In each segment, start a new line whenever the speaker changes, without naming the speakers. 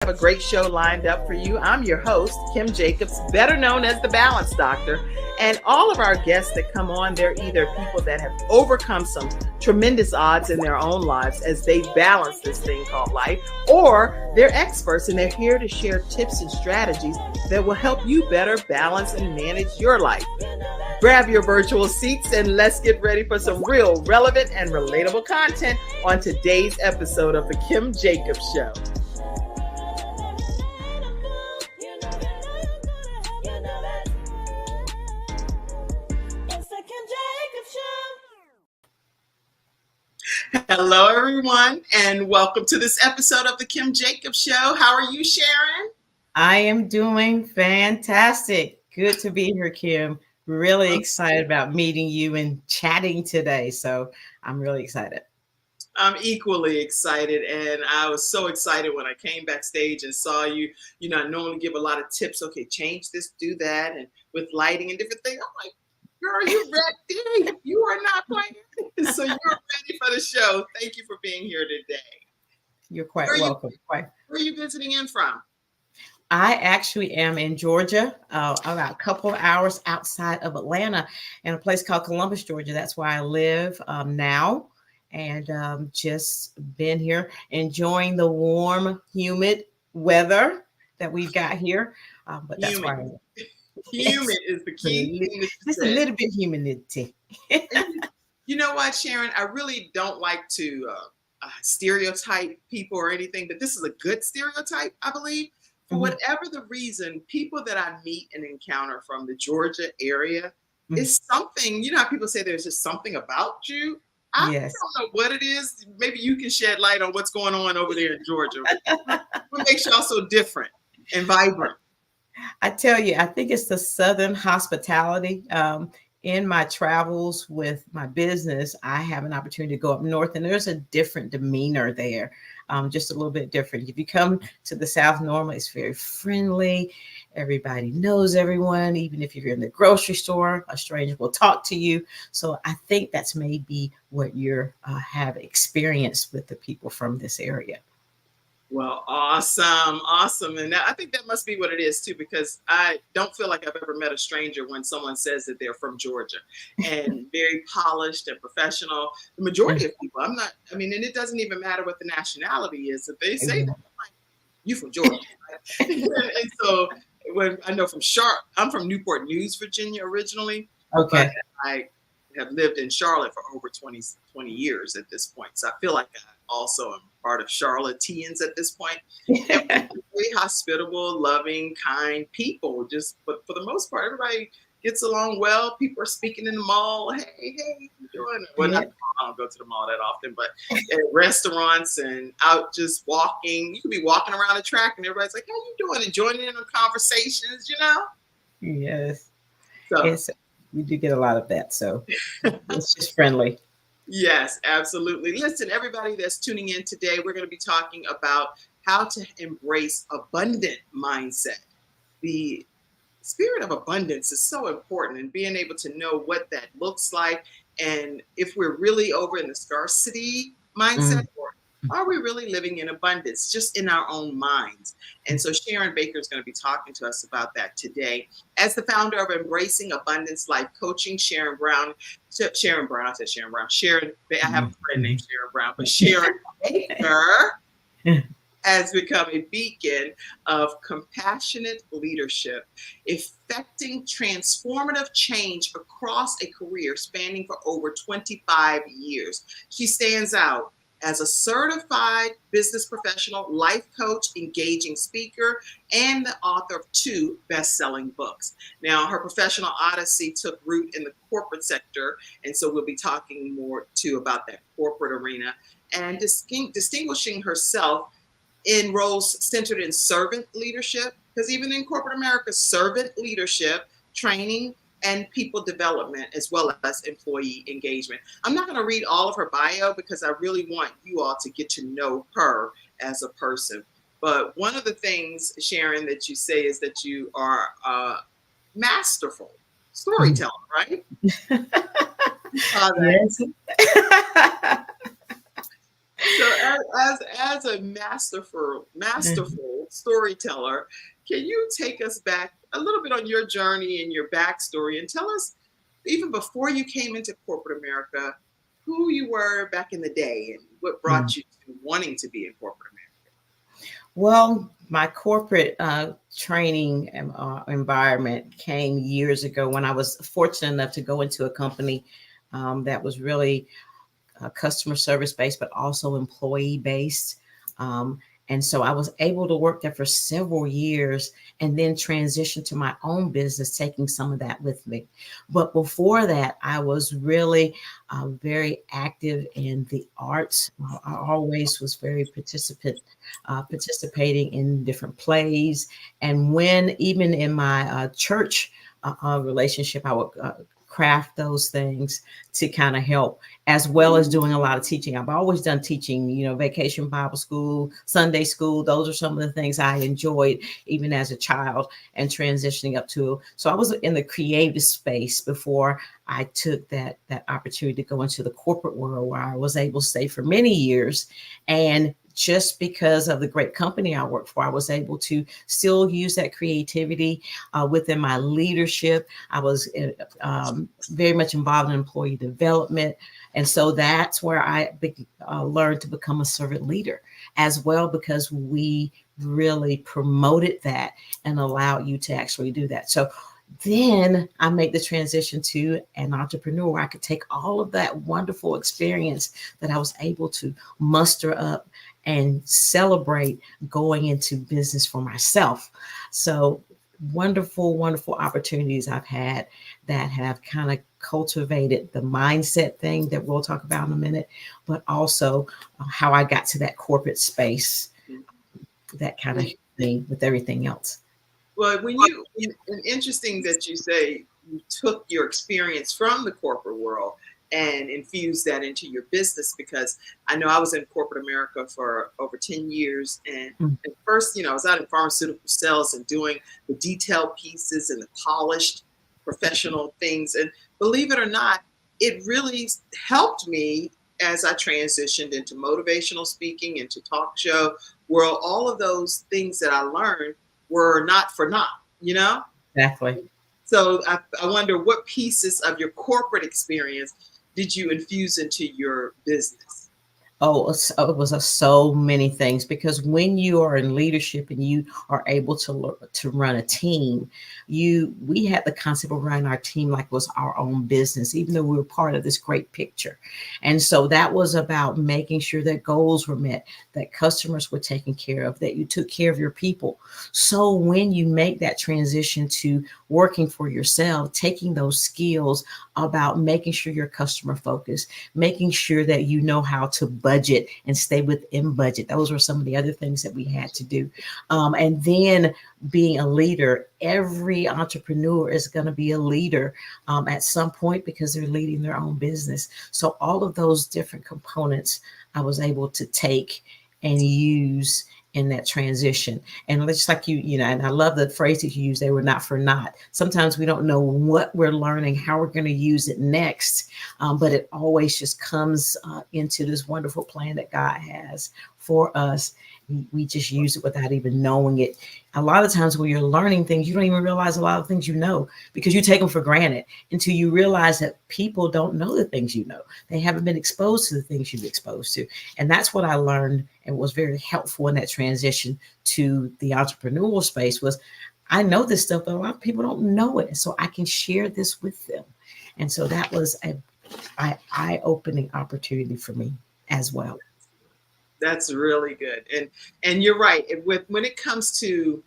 have a great show lined up for you. I'm your host, Kim Jacobs, better known as the Balance Doctor. And all of our guests that come on, they're either people that have overcome some tremendous odds in their own lives as they balance this thing called life, or they're experts and they're here to share tips and strategies that will help you better balance and manage your life. Grab your virtual seats and let's get ready for some real, relevant, and relatable content on today's episode of The Kim Jacobs Show. Hello, everyone, and welcome to this episode of The Kim Jacobs Show. How are you, Sharon?
I am doing fantastic. Good to be here, Kim. Really excited about meeting you and chatting today. So I'm really excited.
I'm equally excited, and I was so excited when I came backstage and saw you. You know, I normally give a lot of tips. Okay, change this, do that, and with lighting and different things. I'm like, girl, you ready? You are not playing. So you're ready for the show. Thank you for being here today.
You're quite welcome.
Where are you visiting in from?
I actually am in Georgia, about a couple of hours outside of Atlanta, in a place called Columbus, Georgia. That's where I live now, and just been here enjoying the warm, humid weather that we've got here. But that's why
humid is the key.
Just a little bit humidity.
You know what, Sharon? I really don't like to stereotype people or anything, but this is a good stereotype, I believe. For whatever the reason, people that I meet and encounter from the Georgia area is something, you know how people say there's just something about you? I don't know what it is. Maybe you can shed light on what's going on over there in Georgia. What makes y'all so different and vibrant?
I tell you, I think it's the Southern hospitality. In my travels with my business, I have an opportunity to go up north, and there's a different demeanor there, just a little bit different. If you come to the South, normally it's very friendly. Everybody knows everyone. Even if you're in the grocery store, a stranger will talk to you. So I think that's maybe what you have experienced with the people from this area.
Well, awesome. And I think that must be what it is too, because I don't feel like I've ever met a stranger when someone says that they're from Georgia, and very polished and professional. The majority of people, and it doesn't even matter what the nationality is. If they say that, I'm like, you from Georgia. Right? And so when I know I'm from Newport News, Virginia originally.
Okay.
But I have lived in Charlotte for over 20 years at this point. So I feel like I also am part of Charlotteans at this point. Very hospitable, loving, kind people. But for the most part, everybody gets along well. People are speaking in the mall. Hey, how you doing? Well, I don't go to the mall that often, but at restaurants and out just walking. You could be walking around the track and everybody's like, how you doing? And joining in on conversations, you know?
Yes.
So
we do get a lot of that. So it's just friendly.
Yes, absolutely. Listen, everybody that's tuning in today, we're going to be talking about how to embrace abundant mindset. The spirit of abundance is so important, and being able to know what that looks like, and if we're really over in the scarcity mindset, or are we really living in abundance just in our own minds? And so Sharon Baker is going to be talking to us about that today. As the founder of Embracing Abundance Life Coaching, Sharon, I said Sharon Brown. I have a friend named Sharon Brown, but Sharon Baker has become a beacon of compassionate leadership, effecting transformative change across a career spanning for over 25 years. She stands out as a certified business professional, life coach, engaging speaker, and the author of 2 best-selling books. Now, her professional odyssey took root in the corporate sector, and so we'll be talking more too about that corporate arena, and distinguishing herself in roles centered in servant leadership, because even in corporate America, servant leadership, training, and people development, as well as employee engagement. I'm not going to read all of her bio because I really want you all to get to know her as a person. But one of the things, Sharon, that you say is that you are a masterful storyteller, right?
Yes.
So as a masterful storyteller, can you take us back a little bit on your journey and your backstory and tell us, even before you came into corporate America, who you were back in the day and what
Mm.
brought you to wanting to be in corporate
Well, my corporate training environment came years ago when I was fortunate enough to go into a company that was really customer service based, but also employee based. Um, and so I was able to work there for several years and then transition to my own business, taking some of that with me. But before that, I was really very active in the arts. I always was very participating in different plays. And when even in my church relationship, I would craft those things to kind of help, as well as doing a lot of teaching. I've always done teaching, vacation Bible school, Sunday school. Those are some of the things I enjoyed even as a child and transitioning up to. So I was in the creative space before I took that opportunity to go into the corporate world, where I was able to stay for many years. And just because of the great company I worked for, I was able to still use that creativity within my leadership. I was very much involved in employee development. And so that's where I learned to become a servant leader as well, because we really promoted that and allowed you to actually do that. So then I made the transition to an entrepreneur where I could take all of that wonderful experience that I was able to muster up and celebrate going into business for myself. So wonderful, wonderful opportunities I've had that have kind of cultivated the mindset thing that we'll talk about in a minute, but also how I got to that corporate space that kind of
America?
helped me with everything else.
Well, and interesting that you say you took your experience from the corporate world and infused that into your business, because I know I was in corporate America for over 10 years. And
Mm.
at first, I was out in pharmaceutical sales and doing the detailed pieces and the polished professional things. And believe it or not, it really helped me as I transitioned into motivational speaking, into talk show world. All of those things that I learned were not for naught, you know?
Exactly.
So I wonder, what pieces of your corporate experience did you infuse into your business?
Oh, it was so many things, because when you are in leadership and you are able to run a team, we had the concept of running our team like it was our own business, even though we were part of this great picture. And so that was about making sure that goals were met, that customers were taken care of, that you took care of your people. So when you make that transition to working for yourself, taking those skills about making sure you're customer focused, making sure that you know how to budget and stay within budget. Those were some of the other things that we had to do. And then being a leader, every entrepreneur is going to be a leader at some point, because they're leading their own business. So all of those different components I was able to take and use in that transition. And just like and I love the phrase that you use, they were not for naught. Sometimes we don't know what we're learning, how we're going to use it next, but it always just comes into this wonderful plan that God has for us. We just use it without even knowing it. A lot of times when you're learning things, you don't even realize a lot of things you know, because you take them for granted until you realize that people don't know the things you know. They haven't been exposed to the things you've exposed to. And that's what I learned and was very helpful in that transition to the entrepreneurial space. Was I know this stuff, but a lot of people don't know it. So I can share this with them. And so that was a eye-opening opportunity for me as well.
That's really good. And you're right. When it comes to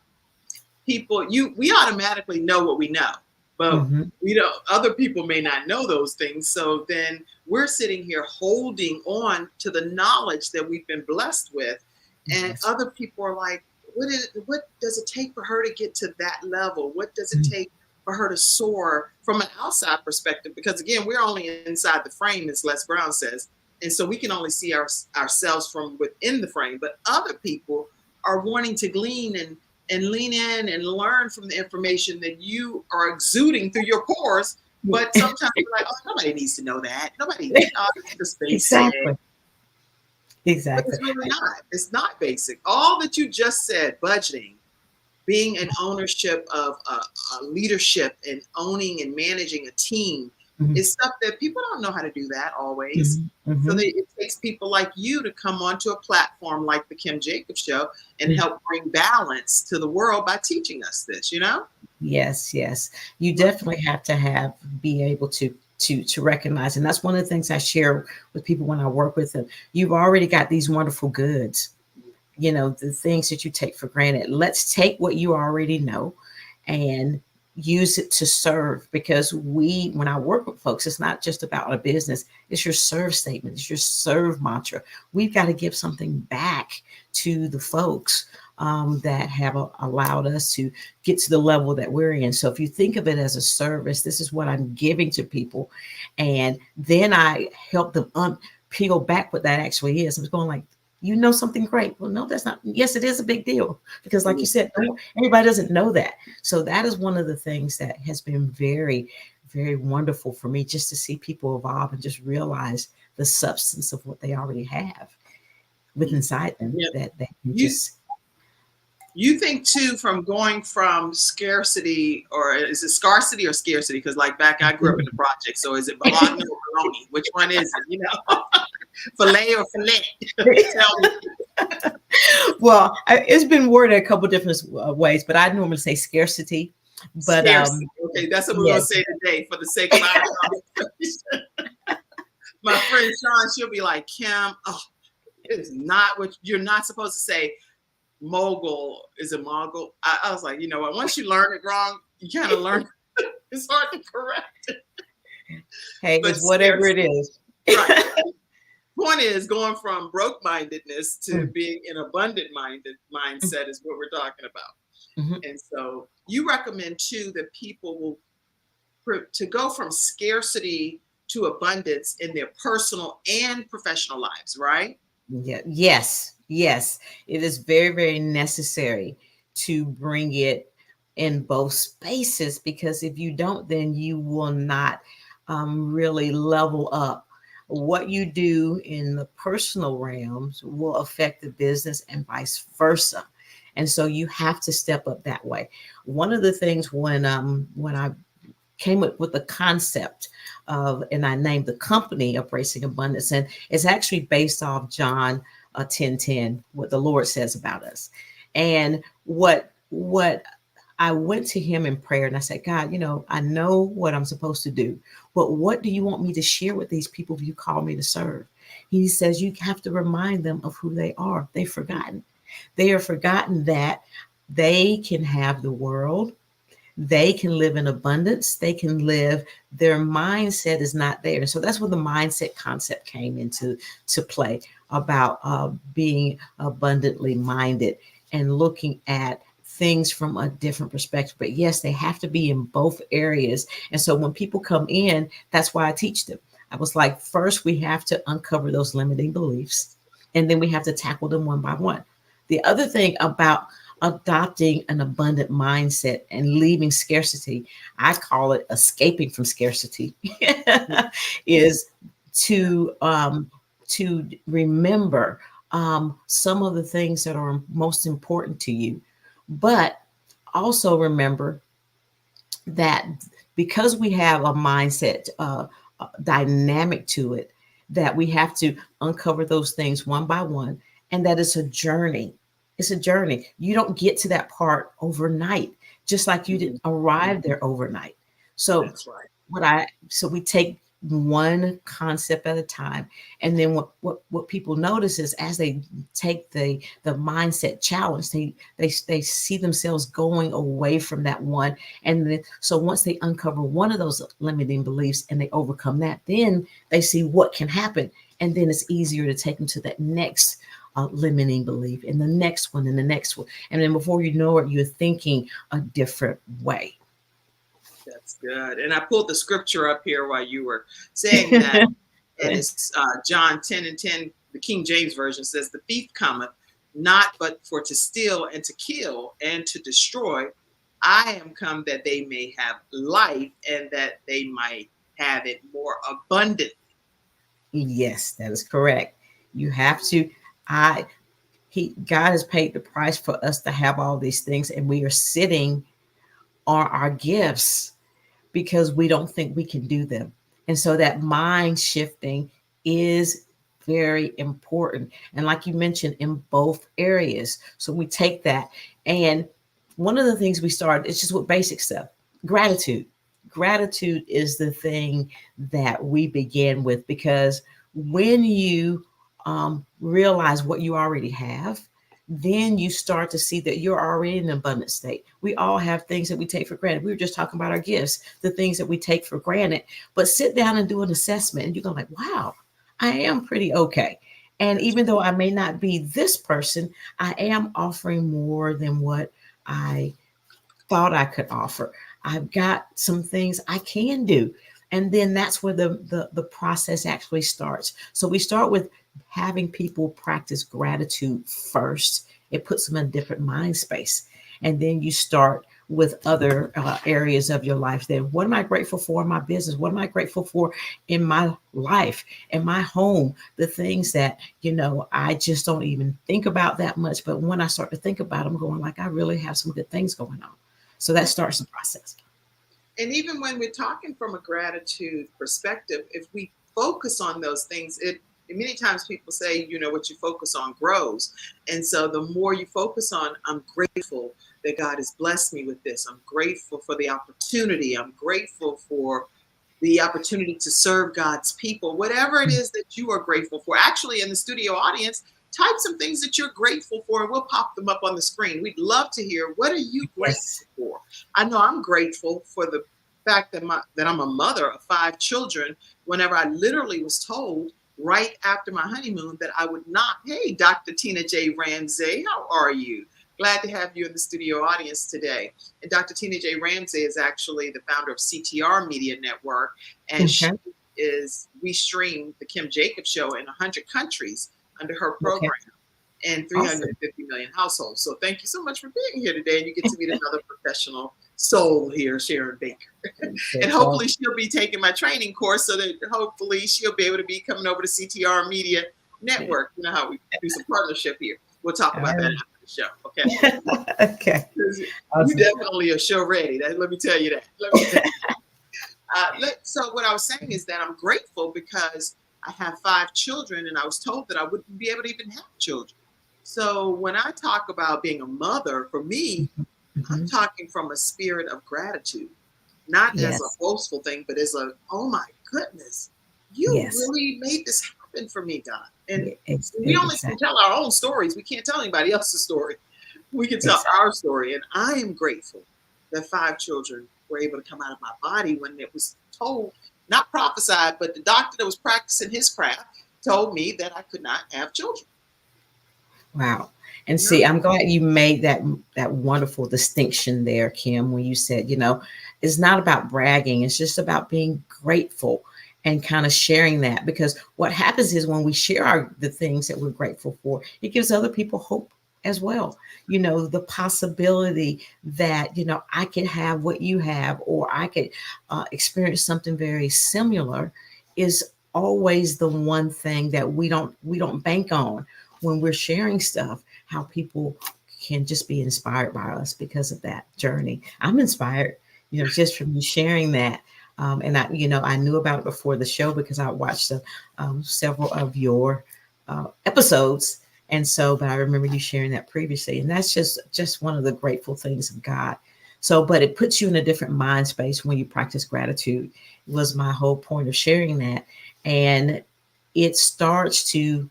people, we automatically know what we know, but
Mhm.
we don't, other people may not know those things. So then we're sitting here holding on to the knowledge that we've been blessed with. And
Yes.
other people are like, what does it take for her to get to that level? What does it
Mm.
take for her to soar from an outside perspective? Because again, we're only inside the frame, as Les Brown says. And so we can only see ourselves from within the frame. But other people are wanting to glean and lean in and learn from the information that you are exuding through your pores. But sometimes we're like, oh, nobody needs to know that. Nobody, oh, that's just basic.
Exactly.
But
Exactly.
it's really not. It's not basic. All that you just said, budgeting, being an ownership of a leadership and owning and managing a team
Mhm,
is stuff that people don't know how to do that always.
mhm,
So
mhm,
it takes people like you to come onto a platform like the Kim Jacobs Show and
mhm.
help bring balance to the world by teaching us this, you know?
Yes, yes. You
Right.
definitely have to be able to recognize, and that's one of the things I share with people when I work with them. You've already got these wonderful goods, the things that you take for granted. Let's take what you already know and use it to serve, because when I work with folks, it's not just about a business, it's your serve statement, it's your serve mantra. We've got to give something back to the folks that have allowed us to get to the level that we're in. So if you think of it as a service, this is what I'm giving to people, and then I help them peel back what that actually is. I was going like, something great. Well, no, that's not. Yes, it is a big deal, because, like you said, everybody doesn't know that. So that is one of the things that has been very, very wonderful for me, just to see people evolve and just realize the substance of what they already have within inside them,
Yeah.
that they can
You
just.
you think too, from going from scarcity, or is it scarcity or scarcity? Because like back, I grew up in the project. So is it bologna or bologna? Which one is it? Filet or fillet? Tell me.
Well, it's been worded a couple different ways, but I normally say scarcity. But
Scarcity. Okay, that's what we're gonna
yes.
say today for the sake of our conversation. My friend Sean, she'll be like, Kim, oh, it's not what you're not supposed to say. Mogul is a mogul. I was like, you know what? Once you learn it wrong, you kind of learn. It's hard to correct.
Hey,
But
it's whatever it
scarcity,
is.
right? Point is, going from broke mindedness to
Mm,
being an abundant minded mindset is what we're talking about.
mhm.
And so you recommend too that people will to go from scarcity to abundance in their personal and professional lives, right?
Yeah, yes, yes. It is very, very necessary to bring it in both spaces, because if you don't, then you will not really level up. What you do in the personal realms will affect the business and vice versa. And so you have to step up that way. One of the things when I came up with the concept of, and I named the company Embracing Abundance, and it's actually based off John 10:10, what the Lord says about us. And what I went to him in prayer and I said, God, I know what I'm supposed to do, but what do you want me to share with these people you call me to serve? He says, you have to remind them of who they are. They've forgotten. They are forgotten that they can have the world, they can live in abundance, they can live, their mindset is not there. So that's where the mindset concept came into to play, about being abundantly minded and looking at things from a different perspective. But yes, they have to be in both areas. And so when people come in, that's why I teach them. I was like, first we have to uncover those limiting beliefs, and then we have to tackle them one by one. The other thing about adopting an abundant mindset and leaving scarcity, I call it escaping from scarcity, is to remember some of the things that are most important to you, but also remember that because we have a mindset dynamic to it, that we have to uncover those things one by one, and that it's a journey. It's a journey. You don't get to that part overnight, just like you
Mhm.
didn't arrive there overnight. So
That's right.
so we take one concept at a time, and then what people notice is, as they take the mindset challenge, they see themselves going away from that one. And then, so once they uncover one of those limiting beliefs and they overcome that, then they see what can happen, and then it's easier to take them to that next limiting belief, and the next one, and the next one, and then before you know it, you're thinking a different way.
That's good. And I pulled the scripture up here while you were saying that. And it's John 10:10, the King James Version says, the thief cometh not but for to steal and to kill and to destroy. I am come that they may have life and that they might have it more abundant.
Yes, that is correct. You have to. I God has paid the price for us to have all these things, and we are sitting on our gifts because we don't think we can do them. And so that mind shifting is very important. And like you mentioned, in both areas. So we take that. And one of the things we start, it's just with basic stuff, gratitude. Gratitude is the thing that we begin with, because when you realize what you already have, then you start to see that you're already in an abundant state. We all have things that we take for granted. We were just talking about our gifts, the things that we take for granted. But sit down and do an assessment, and you're going like, wow, I am pretty okay. And even though I may not be this person, I am offering more than what I thought I could offer. I've got some things I can do. And then that's where the process actually starts. So we start with having people practice gratitude first. It puts them in a different mind space. And then you start with other areas of your life. Then, what am I grateful for in my business? What am I grateful for in my life, in my home? The things that, I just don't even think about that much. But when I start to think about them, I'm going like, I really have some good things going on. So that starts the process.
And even when we're talking from a gratitude perspective, if we focus on those things, many times people say, what you focus on grows. And so the more you focus on, I'm grateful that God has blessed me with this. I'm grateful for the opportunity. I'm grateful for the opportunity to serve God's people, whatever it is that you are grateful for. Actually, in the studio audience, type some things that you're grateful for, and we'll pop them up on the screen. We'd love to hear, what are you grateful for? I know I'm grateful for the fact that I'm a mother of 5 children. Whenever I literally was told right after my honeymoon that I would not. Hey, Dr. Tina J. Ramsey, how are you? Glad to have you in the studio audience today. And Dr. Tina J. Ramsey is actually the founder of CTR Media Network, and we stream the Kim Jacobs Show in 100 countries under her program. And 350 million households. So thank you so much for being here today. And you get to meet another professional soul here, Sharon Baker. And hopefully she'll be taking my training course, so that hopefully she'll be able to be coming over to CTR Media Network. You know how we do some partnership here. We'll talk about that after the show. Okay.
Okay.
You definitely are show ready. Let me tell you that. So what I was saying is that I'm grateful because I have 5 children, and I was told that I wouldn't be able to even have children. So when I talk about being a mother, for me, I'm talking from a spirit of gratitude, not as a boastful thing, but as oh my goodness, you really made this happen for me, God. And we only can tell our own stories. We can't tell anybody else's story. We can tell our story. And I am grateful that 5 children were able to come out of my body when it was told, not prophesied, but the doctor that was practicing his craft told me that I could not have children.
Wow. And see, I'm glad you made that wonderful distinction there, Kim, when you said, it's not about bragging. It's just about being grateful and kind of sharing that, because what happens is when we share the things that we're grateful for, it gives other people hope as well. The possibility that, I could have what you have, or I could experience something very similar, is always the one thing that we don't bank on when we're sharing stuff, how people can just be inspired by us because of that journey. I'm inspired, just from you sharing that. And I knew about it before the show because I watched several of your episodes. And so, but I remember you sharing that previously, and that's just one of the grateful things of God. So, but it puts you in a different mind space when you practice gratitude, was my whole point of sharing that. And it starts to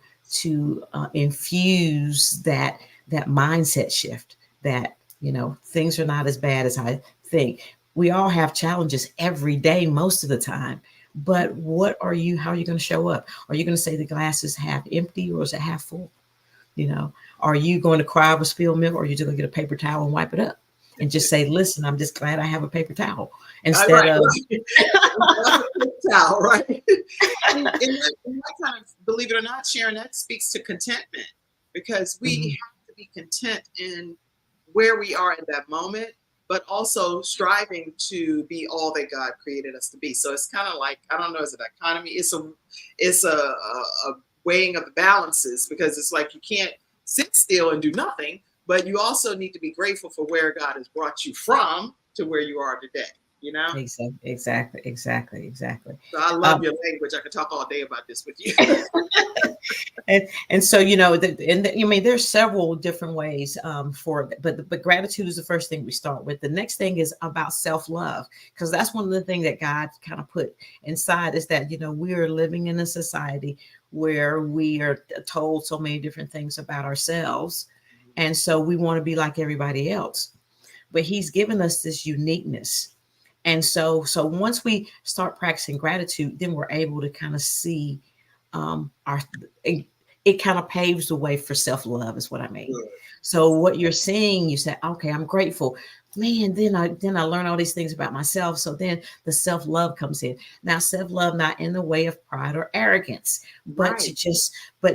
infuse that mindset shift that, things are not as bad as I think. We all have challenges every day, most of the time. But how are you going to show up? Are you going to say the glass is half empty, or is it half full? Are you going to cry over spilled milk, or are you just going to get a paper towel and wipe it up and just say, listen, I'm just glad I have a paper towel instead of
towel, right? and that kind of, believe it or not, Sharon, that speaks to contentment, because we have to be content in where we are at that moment, but also striving to be all that God created us to be. So it's kind of like, I don't know, is it dichotomy? It's a weighing of the balances, because it's like you can't sit still and do nothing, but you also need to be grateful for where God has brought you from to where you are today, you know?
Exactly.
So I love your language. I could talk all day about this with you.
And so I mean, there's several different ways for it, but gratitude is the first thing we start with. The next thing is about self-love, because that's one of the things that God kind of put inside, is that we are living in a society where we are told so many different things about ourselves, and so we want to be like everybody else, but He's given us this uniqueness. And so once we start practicing gratitude, then we're able to kind of see our it kind of paves the way for self-love, is what I mean.
Good.
So what you're seeing, you say, okay, I'm grateful. Man, then I learn all these things about myself. So then the self-love comes in. Now, self-love not in the way of pride or arrogance, but
Right.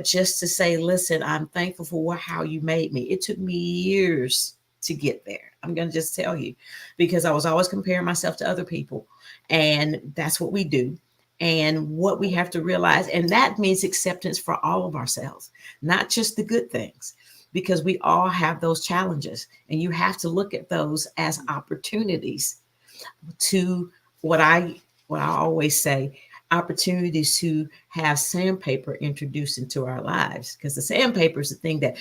just to say, listen, I'm thankful for how you made me. It took me years to get there. I'm going to just tell you, because I was always comparing myself to other people. And that's what we do. And what we have to realize, and that means acceptance for all of ourselves, not just the good things, because we all have those challenges. And you have to look at those as opportunities to what I always say, opportunities to have sandpaper introduced into our lives, because the sandpaper is the thing that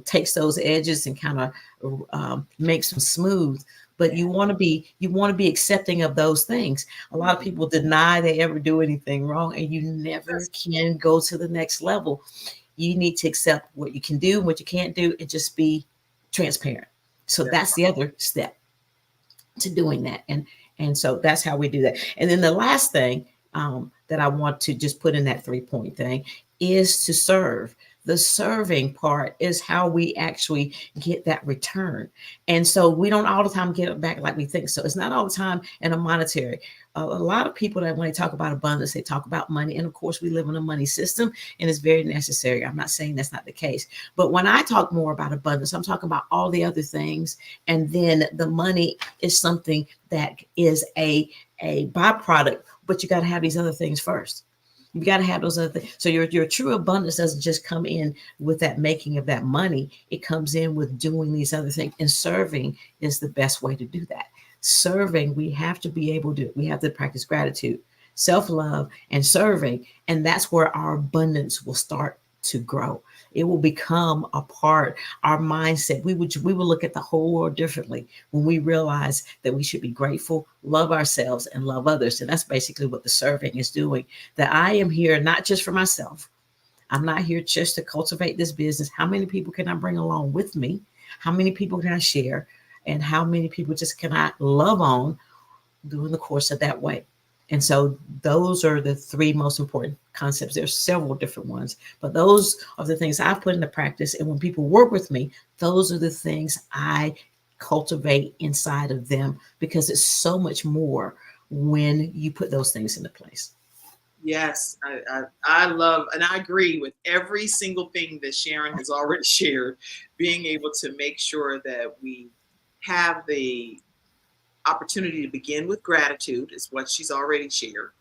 takes those edges and kind of makes them smooth. But you want to be accepting of those things. A lot of people deny they ever do anything wrong, and you never can go to the next level. You need to accept what you can do, what you can't do, and just be transparent. So
Yeah.
that's the other step to doing that. And so that's how we do that. And then the last thing that I want to just put in that 3-point thing is to serve. The serving part is how we actually get that return. And so we don't all the time get it back like we think. So it's not all the time in a monetary. A lot of people, that when they talk about abundance, they talk about money. And of course, we live in a money system, and it's very necessary. I'm not saying that's not the case. But when I talk more about abundance, I'm talking about all the other things. And then the money is something that is a byproduct, but you got to have these other things first. You got to have those other things. So your true abundance doesn't just come in with that making of that money. It comes in with doing these other things. And serving is the best way to do that. Serving, we have to practice gratitude, self-love, and serving. And that's where our abundance will start to grow. It will become a part, our mindset. We will look at the whole world differently when we realize that we should be grateful, love ourselves, and love others. And that's basically what the serving is doing. That I am here not just for myself. I'm not here just to cultivate this business. How many people can I bring along with me? How many people can I share? And how many people just can I love on during the course of that way? And so those are the 3 most important concepts. There's several different ones, but those are the things I put into practice. And when people work with me, those are the things I cultivate inside of them, because it's so much more when you put those things into place.
Yes, I love, and I agree with every single thing that Sharon has already shared. Being able to make sure that we have the opportunity to begin with gratitude is what she's already shared.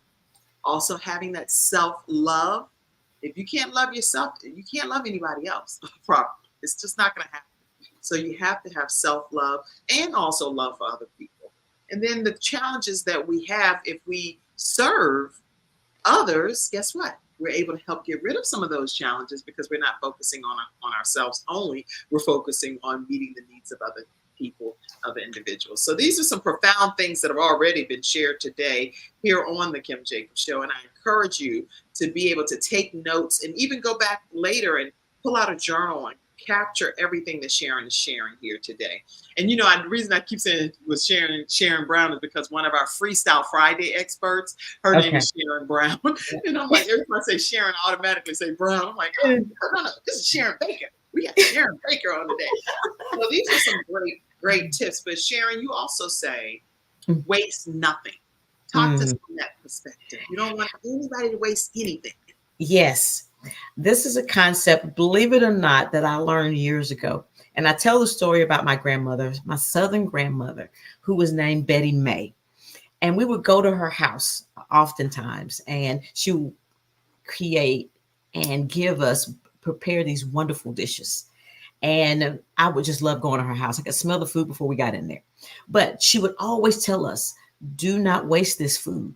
Also, having that self love. If you can't love yourself, you can't love anybody else properly. It's just not going to happen. So you have to have self love and also love for other people. And then the challenges that we have, if we serve others, guess what? We're able to help get rid of some of those challenges, because we're not focusing on ourselves only. We're focusing on meeting the needs of other people, other individuals. So these are some profound things that have already been shared today here on the Kim Jacobs Show. And I encourage you to be able to take notes and even go back later and pull out a journal and capture everything that Sharon is sharing here today. And the reason I keep saying it was Sharon Brown is because one of our Freestyle Friday experts, her name is Sharon Brown. And I'm like, every time I say Sharon, I automatically say Brown. I'm like, oh, no, this is Sharon Baker. We got Sharon Baker on today. So these are some great tips. But Sharon, you also say waste nothing. Talk to us from that perspective. You don't want anybody to waste anything.
Yes. This is a concept, believe it or not, that I learned years ago. And I tell the story about my grandmother, my Southern grandmother, who was named Betty May. And we would go to her house oftentimes, and she would create and prepare these wonderful dishes. And I would just love going to her house. I could smell the food before we got in there. But she would always tell us, do not waste this food.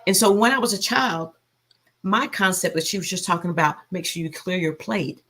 And so when I was a child, my concept was she was just talking about make sure you clear your plate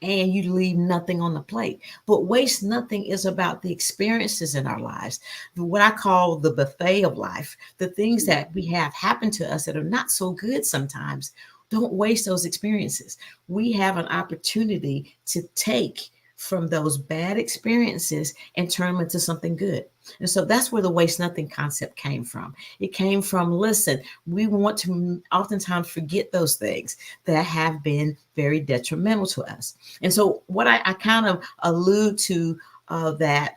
and you leave nothing on the plate. But waste nothing is about the experiences in our lives, what I call the buffet of life, the things that we have happen to us that are not so good sometimes. Don't waste those experiences. We have an opportunity to take from those bad experiences and turn them into something good. And so that's where the waste nothing concept came from. It came from, listen, we want to oftentimes forget those things that have been very detrimental to us. And so what I kind of allude to that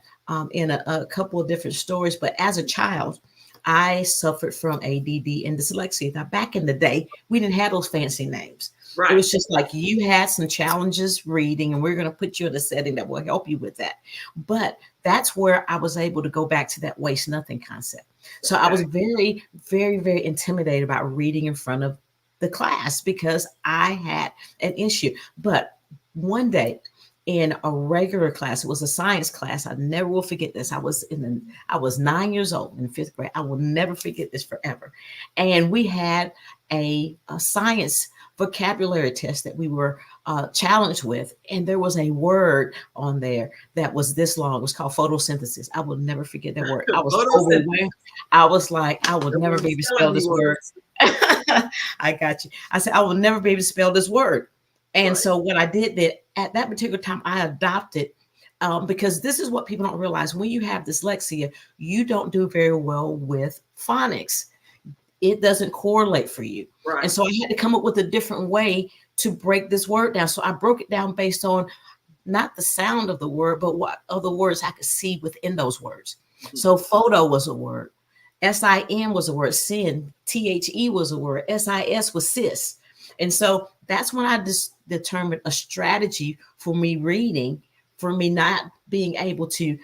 in a couple of different stories, but as a child, I suffered from ADD and dyslexia. Now, back in the day, we didn't have those fancy names. Right. It was just like you had some challenges reading, and we're going to put you in a setting that will help you with that. But that's where I was able to go back to that waste nothing concept. So I was very, very, very intimidated about reading in front of the class because I had an issue. But one day in a regular class, it was a science class. I never will forget this. I was 9 years old in 5th grade. I will never forget this forever. And we had a science vocabulary test that we were challenged with. And there was a word on there that was this long. It was called photosynthesis. I will never forget that word. I was overwhelmed. I was like, I will never be able to spell this word. I got you. I said, I will never be able to spell this word. And so what I did at that particular time, I adopted because this is what people don't realize. When you have dyslexia, you don't do very well with phonics. It doesn't correlate for you. Right. And so I had to come up with a different way to break this word down. So I broke it down based on not the sound of the word, but what other words I could see within those words. Mm-hmm. So photo was a word. SIN was a word. Sin, THE was a word. SIS was sis. And so that's when I determined a strategy for me reading, for me not being able to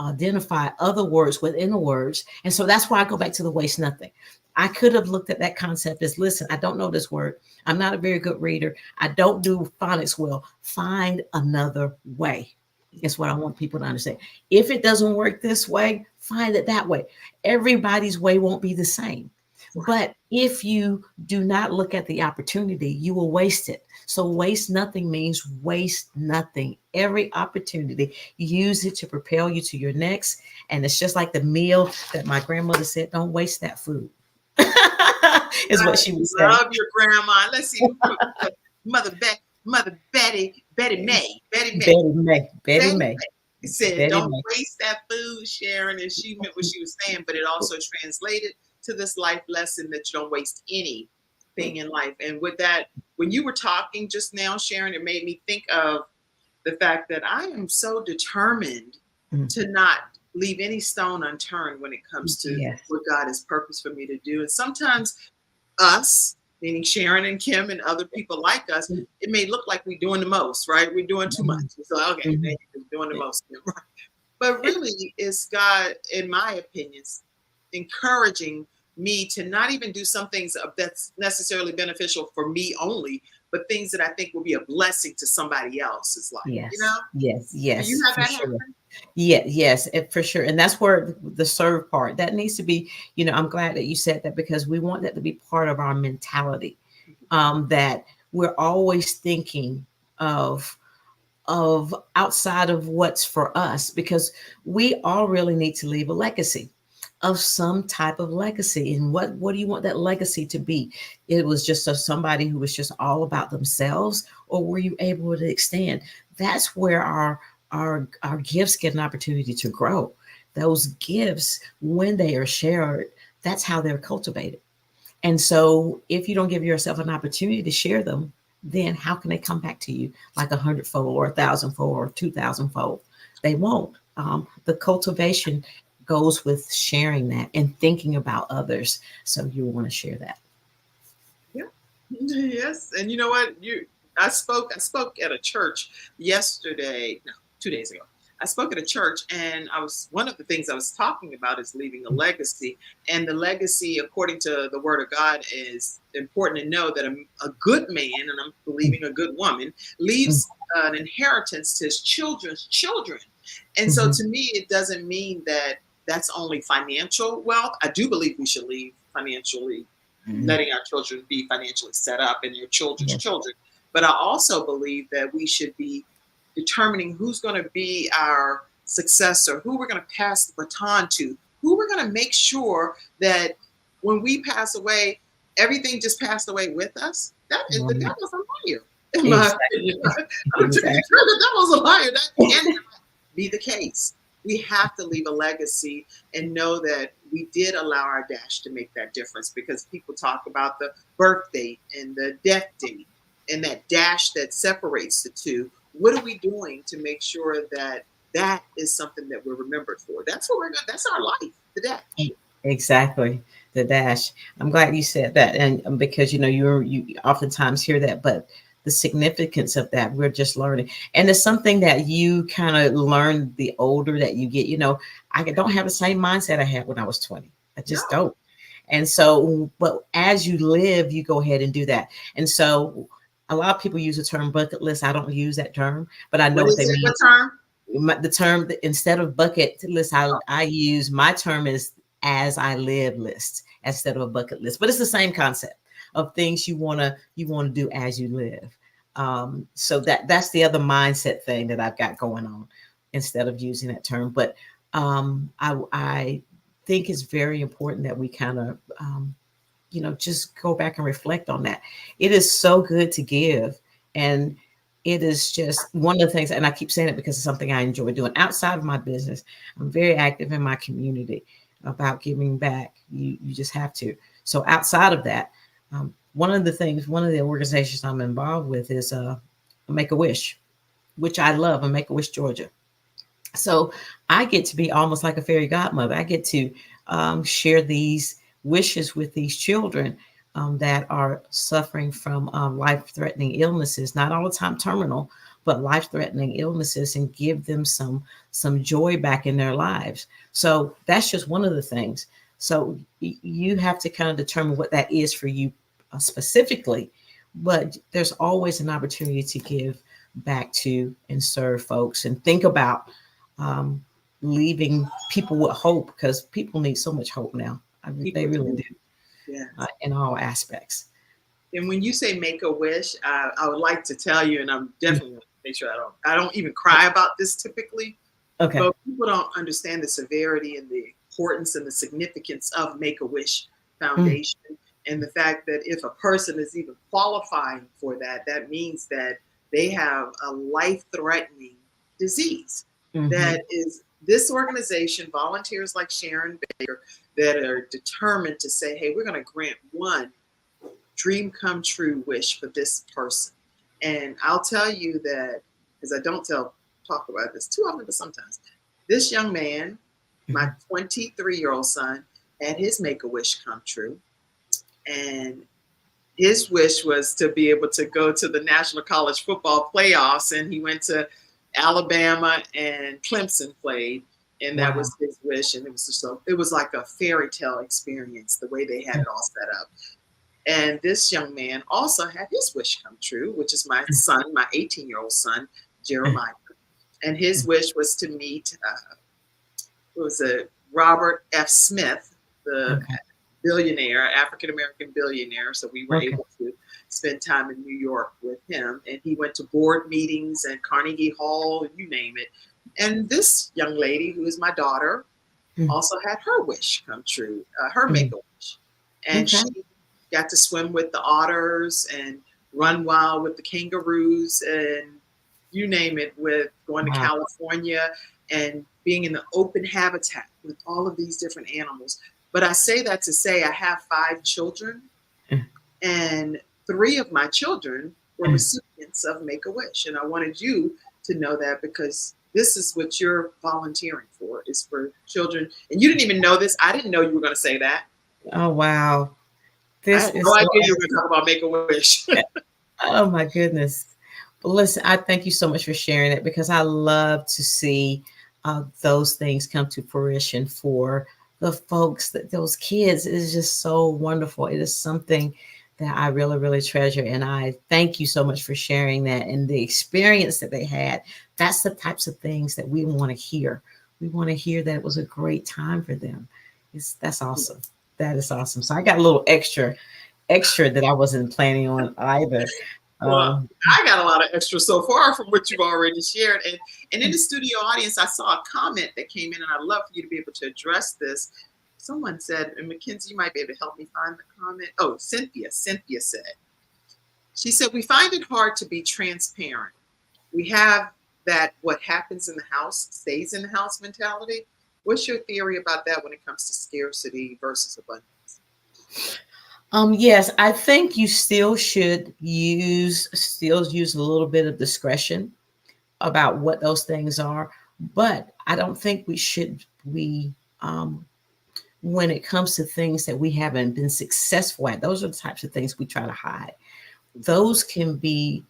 identify other words within the words. And so that's why I go back to the waste nothing. I could have looked at that concept as, listen, I don't know this word. I'm not a very good reader. I don't do phonics well. Find another way. That's what I want people to understand. If it doesn't work this way, find it that way. Everybody's way won't be the same. But if you do not look at the opportunity, you will waste it. So waste nothing means waste nothing. Every opportunity, use it to propel you to your next. And it's just like the meal that my grandmother said, don't waste that food. Is what she would say.
I love your grandma. Let's see. Mother Betty May said, don't waste that food, Sharon. And she meant what she was saying, but it also translated to this life lesson that you don't waste anything in life. And with that, when you were talking just now, Sharon, it made me think of the fact that I am so determined to not leave any stone unturned when it comes to what God has purposed for me to do. And sometimes us, meaning Sharon and Kim and other people like us, it may look like we're doing the most, right? We're doing too much. So, okay, you're doing the most. Right? But really, it's God, in my opinion, encouraging me to not even do some things that's necessarily beneficial for me only, but things that I think will be a blessing to somebody else's life.
Yes.
You know?
Yes.
Do you have that happen?
Yes, for sure. And that's where the serve part that needs to be, I'm glad that you said that because we want that to be part of our mentality, that we're always thinking of outside of what's for us, because we all really need to leave a legacy of some type of legacy. And what do you want that legacy to be? It was just of somebody who was just all about themselves, or were you able to extend? That's where our gifts get an opportunity to grow. Those gifts, when they are shared, that's how they're cultivated. And so if you don't give yourself an opportunity to share them, then how can they come back to you like 100-fold or 1,000-fold or 2,000-fold? They won't. The cultivation goes with sharing that and thinking about others. So you want to share that.
Yeah. Yes. And you know what? I spoke at a church yesterday, no, 2 days ago. I spoke at a church, and one of the things I was talking about is leaving a legacy. And the legacy, according to the Word of God, is important to know that a good man, and I'm believing a good woman, leaves an inheritance to his children's children. And so,
Mhm.
to me, it doesn't mean that that's only financial wealth. I do believe we should leave financially,
Mhm.
letting our children be financially set up and their children's
Yeah.
children. But I also believe that we should be determining who's going to be our successor, who we're going to pass the baton to, who we're going to make sure that when we pass away, everything just passed away with us. That is the
Right.
devil's a liar, in my opinion.
Exactly.
I'm pretty
Exactly.
sure the devil's a liar. That cannot be the case. We have to leave a legacy and know that we did allow our dash to make that difference, because people talk about the birth date and the death date and that dash that separates the two. What are we doing to make sure that that is something that we're remembered for? That's what we're going. That's our life, the dash.
Exactly. The dash. I'm glad you said that. And because you oftentimes hear that, but the significance of that, we're just learning. And it's something that you kind of learn the older that you get. I don't have the same mindset I had when I was 20. I just
No.
don't. And so, but as you live, you go ahead and do that. And so a lot of people use the term bucket list. I don't use that term, but I know
What
what
is
they
it?
mean.
What term?
The term, instead of bucket list,
Oh,
I use, my term is as I live list instead of a bucket list, but it's the same concept of things you want to do as you live. So that's the other mindset thing that I've got going on instead of using that term. But I think it's very important that we kind of just go back and reflect on that. It is so good to give. And it is just one of the things, and I keep saying it because it's something I enjoy doing outside of my business. I'm very active in my community about giving back. You just have to. So outside of that, one of the organizations I'm involved with is Make a Wish, which I love, in Make a Wish, Georgia. So I get to be almost like a fairy godmother. I get to share these wishes with these children that are suffering from life-threatening illnesses, not all the time terminal, but life-threatening illnesses, and give them some joy back in their lives. So that's just one of the things. So you have to kind of determine what that is for you specifically, but there's always an opportunity to give back to and serve folks, and think about um, leaving people with hope, because people need so much hope now. They
people
really
do.
do,
Yes.
in all aspects.
And when you say make a wish, I would like to tell you, and I'm definitely going to make sure I don't even cry about this typically,
Okay.
but people don't understand the severity and the importance and the significance of Make a Wish
Mm,
Foundation, and the fact that if a person is even qualifying for that, that means that they have a life-threatening disease.
mhm.
That is, this organization, volunteers like Sharon Baker, that are determined to say, hey, we're going to grant one dream come true wish for this person. And I'll tell you that, because I don't talk about this too often, but sometimes, this young man, my
Mhm.
23-year-old son, had his make a wish come true. And his wish was to be able to go to the National College Football playoffs, and he went to Alabama, and Clemson played, and that
Wow.
was his wish. And it was just it was like a fairy tale experience, the way they had it all set up. And this young man also had his wish come true, which is my son, my 18-year-old son, Jeremiah. And his wish was to meet, what was it, Robert F. Smith, the
Okay.
billionaire, African American billionaire. So we were
Okay.
able to spend time in New York with him. And he went to board meetings and Carnegie Hall, you name it. And this young lady, who is my daughter,
Mm,
also had her wish come true, her make
mm.
a wish. And
Okay.
she got to swim with the otters and run wild with the kangaroos and you name it, with going to
Wow.
California and being in the open habitat with all of these different animals. But I say that to say I have 5 children,
Mm,
and 3 of my children were
mm.
recipients of Make a Wish. And I wanted you to know that, because this is what you're volunteering for, is for children. And you didn't even know this. I didn't know you were going to say that.
Oh, wow.
I
This
had no
is so
idea you were going to talk about Make a Wish.
Oh my goodness. Listen, I thank you so much for sharing it because I love to see those things come to fruition for the folks that those kids. It is just so wonderful. It is something that I really, really treasure. And I thank you so much for sharing that and the experience that they had. That's the types of things that we want to hear. We want to hear that it was a great time for them. That's awesome. That is awesome. So I got a little extra that I wasn't planning on either.
Well,
Um,
I got a lot of extra so far from what you've already shared. And in the studio audience, I saw a comment that came in, and I'd love for you to be able to address this. Someone said, and Mackenzie, you might be able to help me find the comment. Oh, Cynthia said, she said, we find it hard to be transparent. We have that what happens in the house stays in the house mentality. What's your theory about that when it comes to scarcity versus abundance?
yes, I think you still use a little bit of discretion about what those things are, but I don't think we when it comes to things that we haven't been successful at, those are the types of things we try to hide. Those can be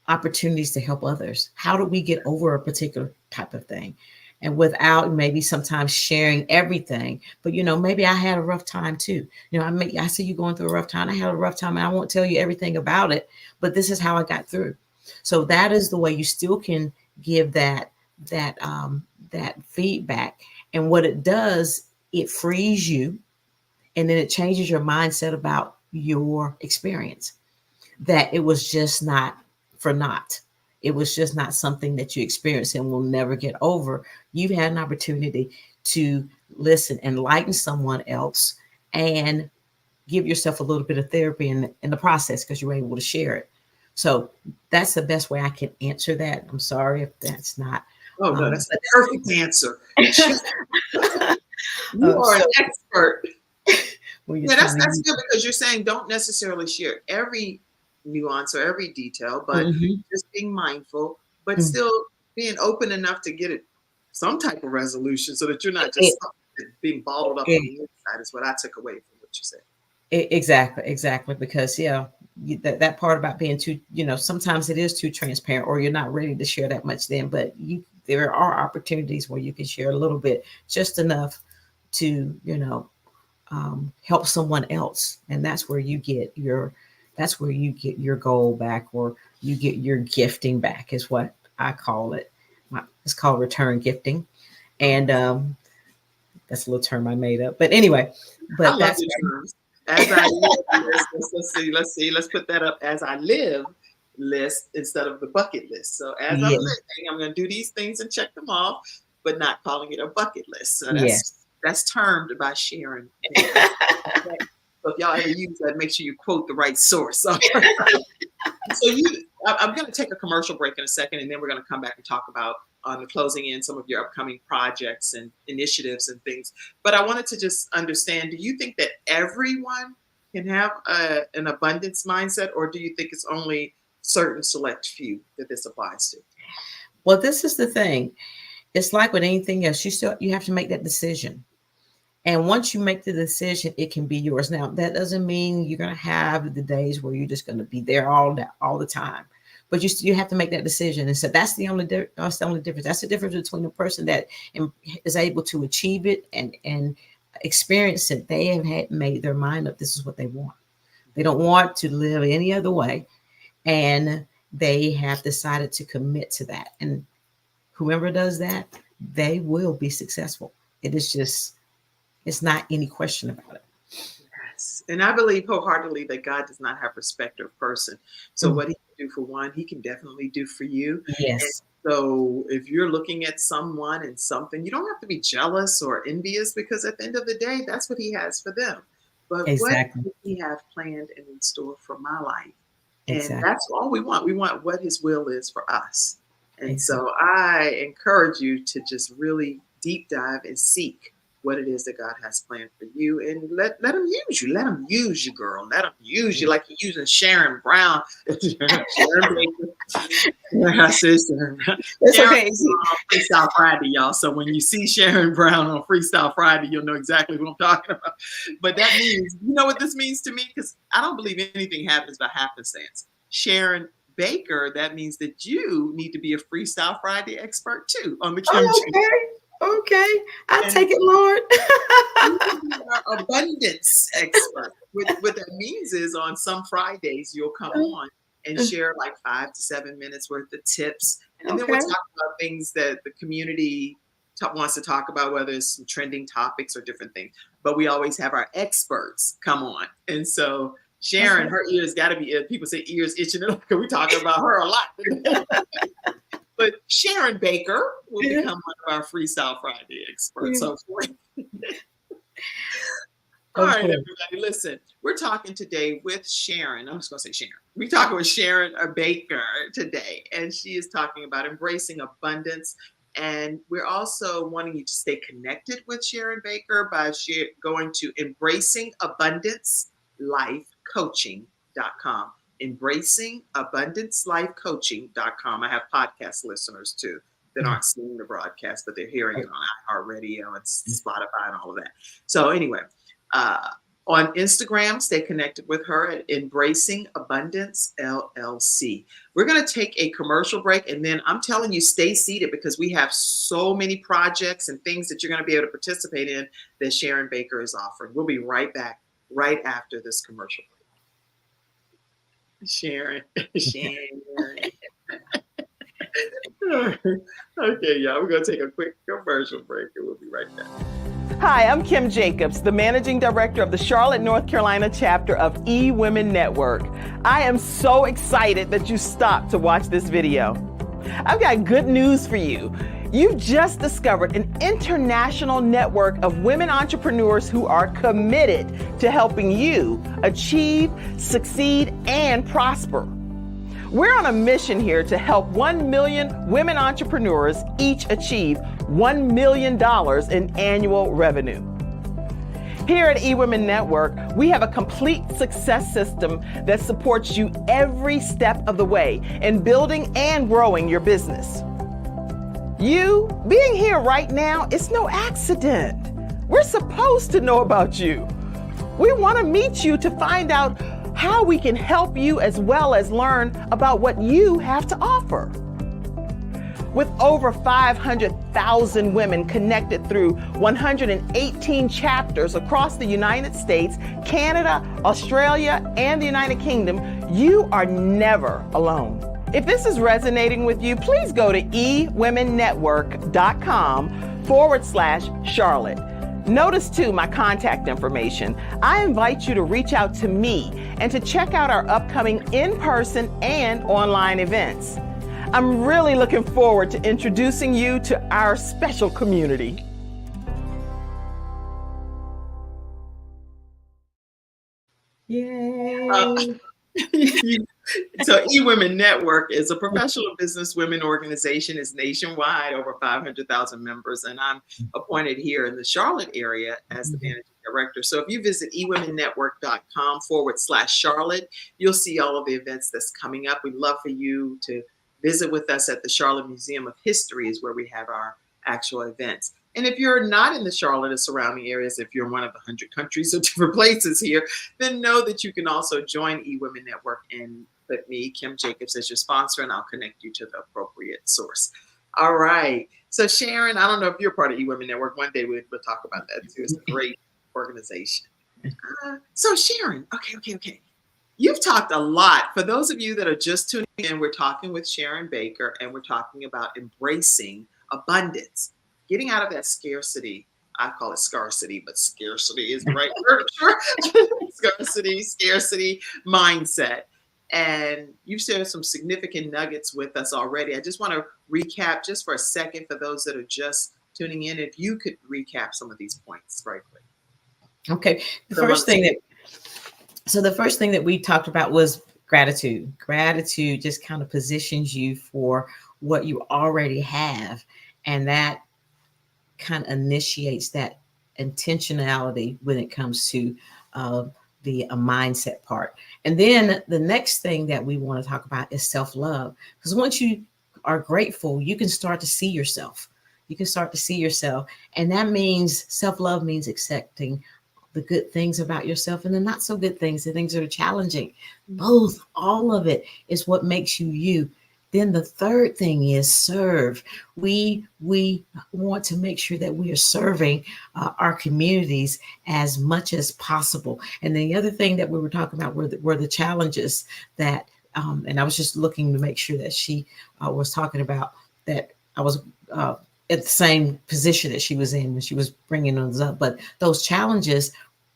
opportunities to help others. How do we get over a particular type of thing? And without maybe sometimes sharing everything, but maybe I had a rough time too. I see you going through a rough time. I had a rough time and I won't tell you everything about it, but this is how I got through. So that is the way you still can give that feedback. And what it does, it frees you and then it changes your mindset about your experience, that it was just not for naught. It was just not something that you experienced and will never get over. You've had an opportunity to listen, enlighten someone else, and give yourself a little bit of therapy in the process because you were able to share it. So that's the best way I can answer that. I'm sorry if that's not.
Oh, no, that's a perfect answer. You are
So
an expert.
yeah,
That's good because you're saying don't necessarily share every nuance or every detail, but just being mindful, but still being open enough to get it some type of resolution so that you're not just being bottled up on the inside is what I took away from what you said.
Exactly. Because that part about being too, sometimes it is too transparent, or you're not ready to share that much then. But there are opportunities where you can share a little bit, just enough to help someone else, and that's where you get your goal back, or you get your gifting back, is what I call it. It's called return gifting, and that's a little term I made up. But anyway,
I
but
love
that's
the terms. As I live list, let's see, let's put that up as I live list instead of the bucket list. So as I'm
yeah,
living, I'm going to do these things and check them off, but not calling it a bucket list. So
yes.
that's termed by Sharon Baker. Okay. So if y'all ever use that, make sure you quote the right source. So I'm going to take a commercial break in a second, and then we're going to come back and talk about on the closing in some of your upcoming projects and initiatives and things. But I wanted to just understand, do you think that everyone can have an abundance mindset, or do you think it's only certain select few that this applies to?
Well, this is the thing. It's like with anything else. You have to make that decision. And once you make the decision, it can be yours. Now, that doesn't mean you're going to have the days where you're just going to be there all the time. But you have to make that decision. And so that's the only difference. That's the difference between a person that is able to achieve it and experience it. They have made their mind up. This is what they want. They don't want to live any other way. And they have decided to commit to that. And whoever does that, they will be successful. It's not any question about it.
Yes. And I believe wholeheartedly that God does not have respect of person. So what he can do for one, he can definitely do for you. And
Yes.
so if you're looking at someone and something, you don't have to be jealous or envious, because at the end of the day, that's what he has for them. But what
Exactly.
does he have planned and in store for my life? And
Exactly.
that's all we want. We want what his will is for us. And
Exactly.
so I encourage you to just really deep dive and seek what it is that God has planned for you, and let him use you. Let him use you, girl. Let him use you like he's using Sharon Brown. Sharon Baker. I said Sharon Brown.
It's
Sharon
okay.
on Freestyle Friday, y'all. So when you see Sharon Brown on Freestyle Friday, you'll know exactly what I'm talking about. But that means, you know what this means to me? Because I don't believe anything happens by happenstance. Sharon Baker, that means that you need to be a Freestyle Friday expert too on the Kim
Oh,
Jacobs.
okay. I'll
And
take it, Lord.
you can be our abundance expert. What that means is on some Fridays, you'll come on and share like 5 to 7 minutes worth of tips. And then we'll
Okay.
talk about things that the community wants to talk about, whether it's some trending topics or different things. But we always have our experts come on. And so Sharon, her ears got to be, people say ears itching, because we're talking about her a lot. But Sharon Baker will become one of our Freestyle Friday experts. So all right, everybody, listen. We're talking today with Sharon. I'm just going to say Sharon. We're talking with Sharon Baker today, and she is talking about embracing abundance. And we're also wanting you to stay connected with Sharon Baker by going to embracingabundancelifecoaching.com. Embracingabundancelifecoaching.com. I have podcast listeners too that aren't seeing the broadcast, but they're hearing it on iHeartRadio and Spotify and all of that. So anyway, on Instagram, stay connected with her at Embracing Abundance LLC. We're going to take a commercial break, and then I'm telling you, stay seated, because we have so many projects and things that you're going to be able to participate in that Sharon Baker is offering. We'll be right back right after this commercial break. Sharon. Okay, y'all, we're going to take a quick commercial break, and we'll be right back.
Hi, I'm Kim Jacobs, the Managing Director of the Charlotte, North Carolina chapter of Ewomen Network. I am so excited that you stopped to watch this video. I've got good news for you. You've just discovered an international network of women entrepreneurs who are committed to helping you achieve, succeed, and prosper. We're on a mission here to help 1 million women entrepreneurs each achieve $1 million in annual revenue. Here at Ewomen Network, we have a complete success system that supports you every step of the way in building and growing your business. You being here right now is no accident. We're supposed to know about you. We want to meet you to find out how we can help you, as well as learn about what you have to offer. With over 500,000 women connected through 118 chapters across the United States, Canada, Australia, and the United Kingdom, you are never alone. If this is resonating with you, please go to ewomennetwork.com/Charlotte. Notice too my contact information. I invite you to reach out to me and to check out our upcoming in-person and online events. I'm really looking forward to introducing you to our special community.
Yay.
So Ewomen Network is a professional business women organization. It's nationwide, over 500,000 members, and I'm appointed here in the Charlotte area as the managing director. So if you visit ewomennetwork.com/Charlotte, you'll see all of the events that's coming up. We'd love for you to visit with us at the Charlotte Museum of History, is where we have our actual events. And if you're not in the Charlotte or surrounding areas, if you're in one of the 100 countries or different places here, then know that you can also join Ewomen Network and put me, Kim Jacobs, as your sponsor, and I'll connect you to the appropriate source. All right. So Sharon, I don't know if you're part of Ewomen Network. One day we'll talk about that too. It's a great organization. So Sharon, okay. You've talked a lot. For those of you that are just tuning in, we're talking with Sharon Baker, and we're talking about embracing abundance. Getting out of that scarcity, I call it scarcity, but scarcity is the right word. Scarcity mindset. And you've shared some significant nuggets with us already. I just want to recap just for a second for those that are just tuning in. If you could recap some of these points right quick.
Okay. The first thing that we talked about was gratitude. Gratitude just kind of positions you for what you already have. And that kind of initiates that intentionality when it comes to the mindset part. And then the next thing that we want to talk about is self-love. Because once you are grateful, you can start to see yourself. And that means self-love means accepting the good things about yourself and the not so good things, the things that are challenging. Both, all of it is what makes you you. Then the third thing is serve. We want to make sure that we are serving our communities as much as possible. And the other thing that we were talking about were the challenges that, and I was just looking to make sure that she was talking about that I was at the same position that she was in when she was bringing those up. But those challenges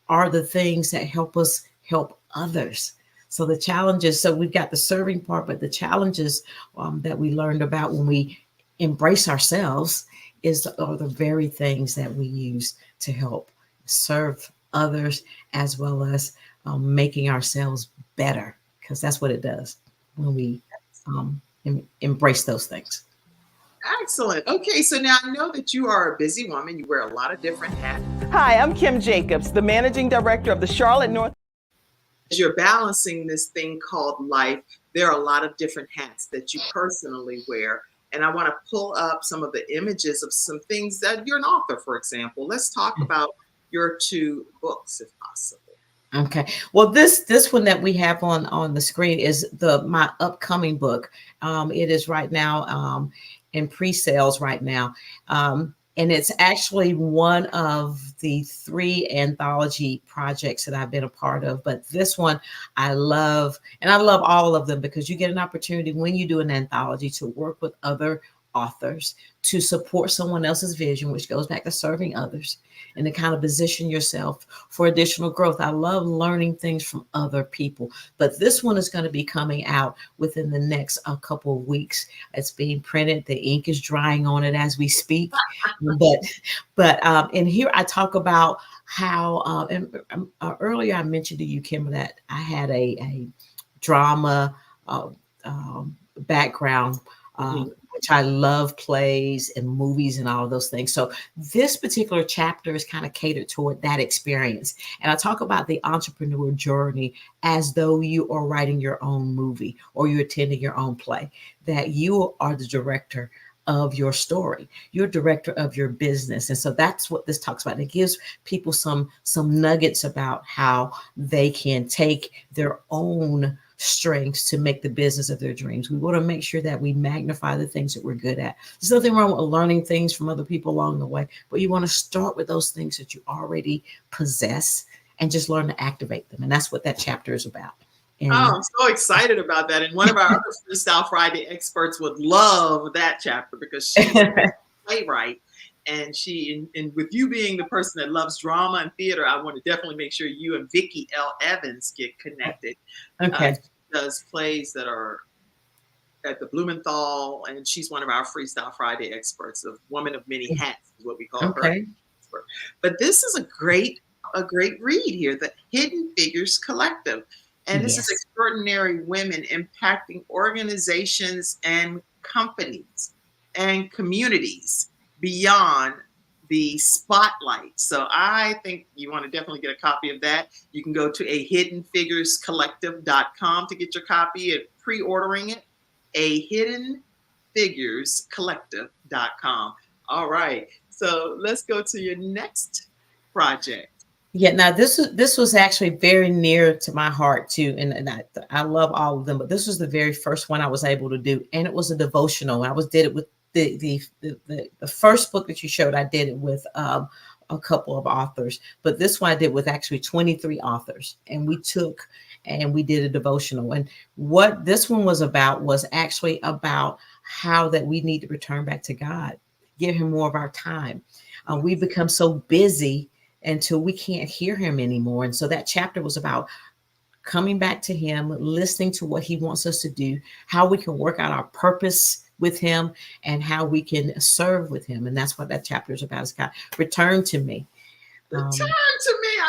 are the things that help us help others. So the challenges, so we've got the serving part, but the challenges that we learned about when we embrace ourselves are the very things that we use to help serve others, as well as making ourselves better, because that's what it does when we embrace those things.
Excellent. Okay, so now I know that you are a busy woman. You wear a lot of different hats.
Hi, I'm Kim Jacobs, the managing director of the Charlotte North.
As you're balancing this thing called life, there are a lot of different hats that you personally wear. And I want to pull up some of the images of some things that you're an author, for example. Let's talk about your 2 books, if possible.
Okay. Well, this one that we have on the screen is my upcoming book. It is right now in pre-sales right now. And it's actually one of the 3 anthology projects that I've been a part of. But this one I love, and I love all of them, because you get an opportunity when you do an anthology to work with other authors, to support someone else's vision, which goes back to serving others, and to kind of position yourself for additional growth. I love learning things from other people, but this one is going to be coming out within the next couple of weeks. It's being printed. The ink is drying on it as we speak. But and here I talk about how, earlier I mentioned to you, Kim, that I had a drama background, which I love plays and movies and all of those things. So this particular chapter is kind of catered toward that experience. And I talk about the entrepreneur journey as though you are writing your own movie or you're attending your own play, that you are the director of your story, you're director of your business. And so that's what this talks about. It gives people some nuggets about how they can take their own strengths to make the business of their dreams. We want to make sure that we magnify the things that we're good at. There's nothing wrong with learning things from other people along the way, but you want to start with those things that you already possess and just learn to activate them. And that's what that chapter is about. And
I'm so excited about that. And one of our other Freestyle Friday experts would love that chapter, because she's a playwright. And and with you being the person that loves drama and theater, I want to definitely make sure you and Vicki L. Evans get connected.
Okay.
She does plays that are at the Blumenthal, and she's one of our Freestyle Friday experts. A woman of many hats is what we call her. But this is a great read here, the Hidden Figures Collective. And this is extraordinary women impacting organizations and companies and communities beyond the spotlight. So I think you want to definitely get a copy of that. You can go to hiddenfigurescollective.com to get your copy and pre-ordering it. hiddenfigurescollective.com. All right. So let's go to your next project.
Yeah, now this was actually very near to my heart too, and I love all of them, but this was the very first one I was able to do, and it was a devotional. Did it with the first book that you showed. I did it with a couple of authors, but this one I did with actually 23 authors, and we did a devotional. And what this one was about was actually about how that we need to return back to God, give Him more of our time. We become so busy until we can't hear Him anymore. And so that chapter was about coming back to Him, listening to what He wants us to do, how we can work out our purpose with Him, and how we can serve with Him. And that's what that chapter is about. It's got return to me.
Return to me.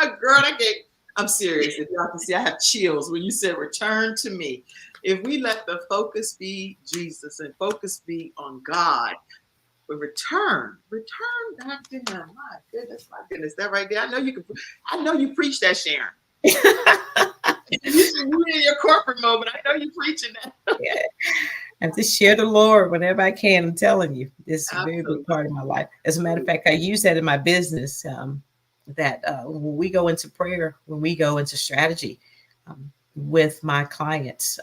I'm serious. If y'all can see, I have chills when you said return to me. If we let the focus be Jesus and focus be on God, return back to Him. My goodness. That right there. I know you preach that, Sharon. You're in your corporate mode, but I know you preaching that.
Yeah. I have to share the Lord whenever I can. I'm telling you, this is a very big part of my life. As a matter of fact, I use that in my business. that when we go into prayer, when we go into strategy with my clients,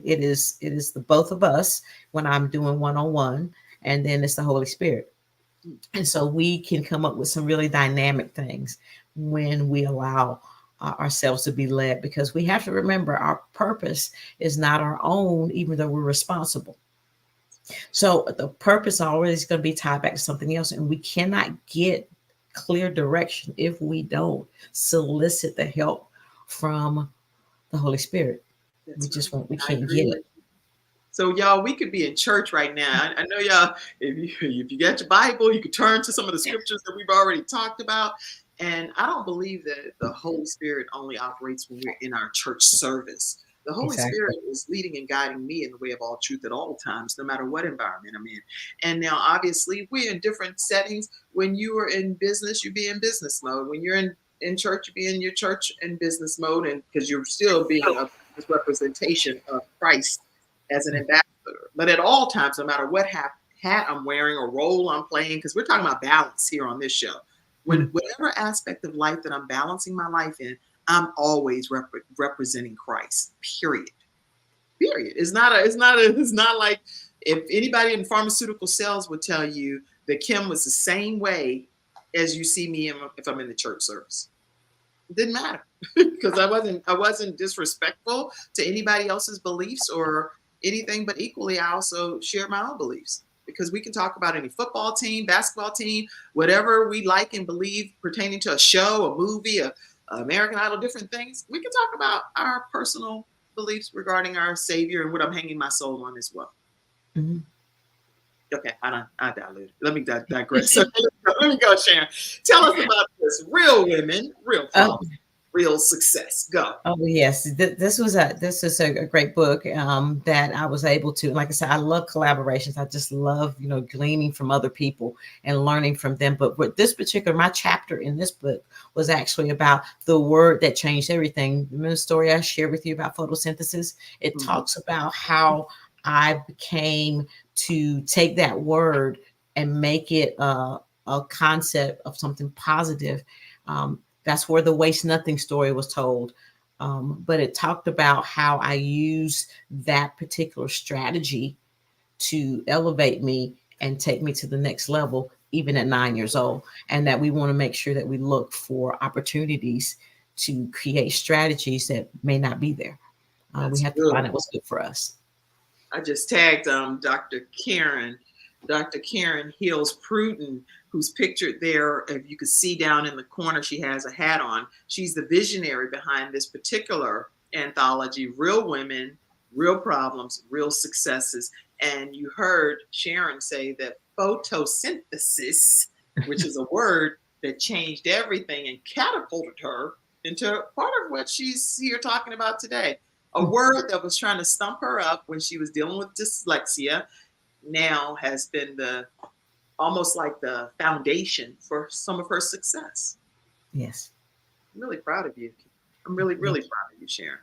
it is the both of us when I'm doing one-on-one, and then it's the Holy Spirit. And so we can come up with some really dynamic things when we allow ourselves to be led, because we have to remember our purpose is not our own, even though we're responsible. So the purpose always is going to be tied back to something else, and we cannot get clear direction if we don't solicit the help from the Holy Spirit. We
That's
just
right.
won't. We
I
can't
agree
get
with
it.
you. So y'all, we could be in church right now. I know y'all, if you got your Bible, you could turn to some of the scriptures that we've already talked about. And I don't believe that the Holy Spirit only operates when we're in our church service. The Holy
Exactly.
Spirit is leading and guiding me in the way of all truth at all times, no matter what environment I'm in. And now, obviously, we're in different settings. When you are in business, you be in business mode. When you're in church, you be in your church and business mode, and because you're still being a representation of Christ as an ambassador. But at all times, no matter what hat I'm wearing or role I'm playing, because we're talking about balance here on this show. When
Mm.
whatever aspect of life that I'm balancing my life in, I'm always representing Christ. Period. Period. It's not like, if anybody in pharmaceutical sales would tell you that Kim was the same way as you see me if I'm in the church service. It didn't matter because I wasn't disrespectful to anybody else's beliefs or anything, but equally I also share my own beliefs, because we can talk about any football team, basketball team, whatever we like and believe pertaining to a show, a movie, a American Idol, different things. We can talk about our personal beliefs regarding our Savior and what I'm hanging my soul on as well.
Mhm.
Okay, I diluted. Let me digress. So let me go, Sharon. Tell us about this. Real women, real
Oh,
problems, real success. Go.
oh yes, this is a great book that I was able to. Like I said, I love collaborations. I just love gleaning from other people and learning from them. But with this particular, my chapter in this book was actually about the word that changed everything. Remember the story I shared with you about photosynthesis? It
Mhm.
talks about how I became to take that word and make it a concept of something positive. That's where the waste nothing story was told. But it talked about how I use that particular strategy to elevate me and take me to the next level, even at 9 years old. And that we want to make sure that we look for opportunities to create strategies that may not be there. We
That's
have to find
good.
out what's good for us.
I just tagged Dr. Karen Hills Pruden, who's pictured there. If you could see down in the corner, she has a hat on. She's the visionary behind this particular anthology, Real Women, Real Problems, Real Successes. And you heard Sharon say that photosynthesis, which is a word that changed everything and catapulted her into part of what she's here talking about today. A word that was trying to stump her up when she was dealing with dyslexia now has been the almost like the foundation for some of her success.
Yes.
I'm really proud of you. I'm really,
Thank
really
you.
proud of you, Sharon.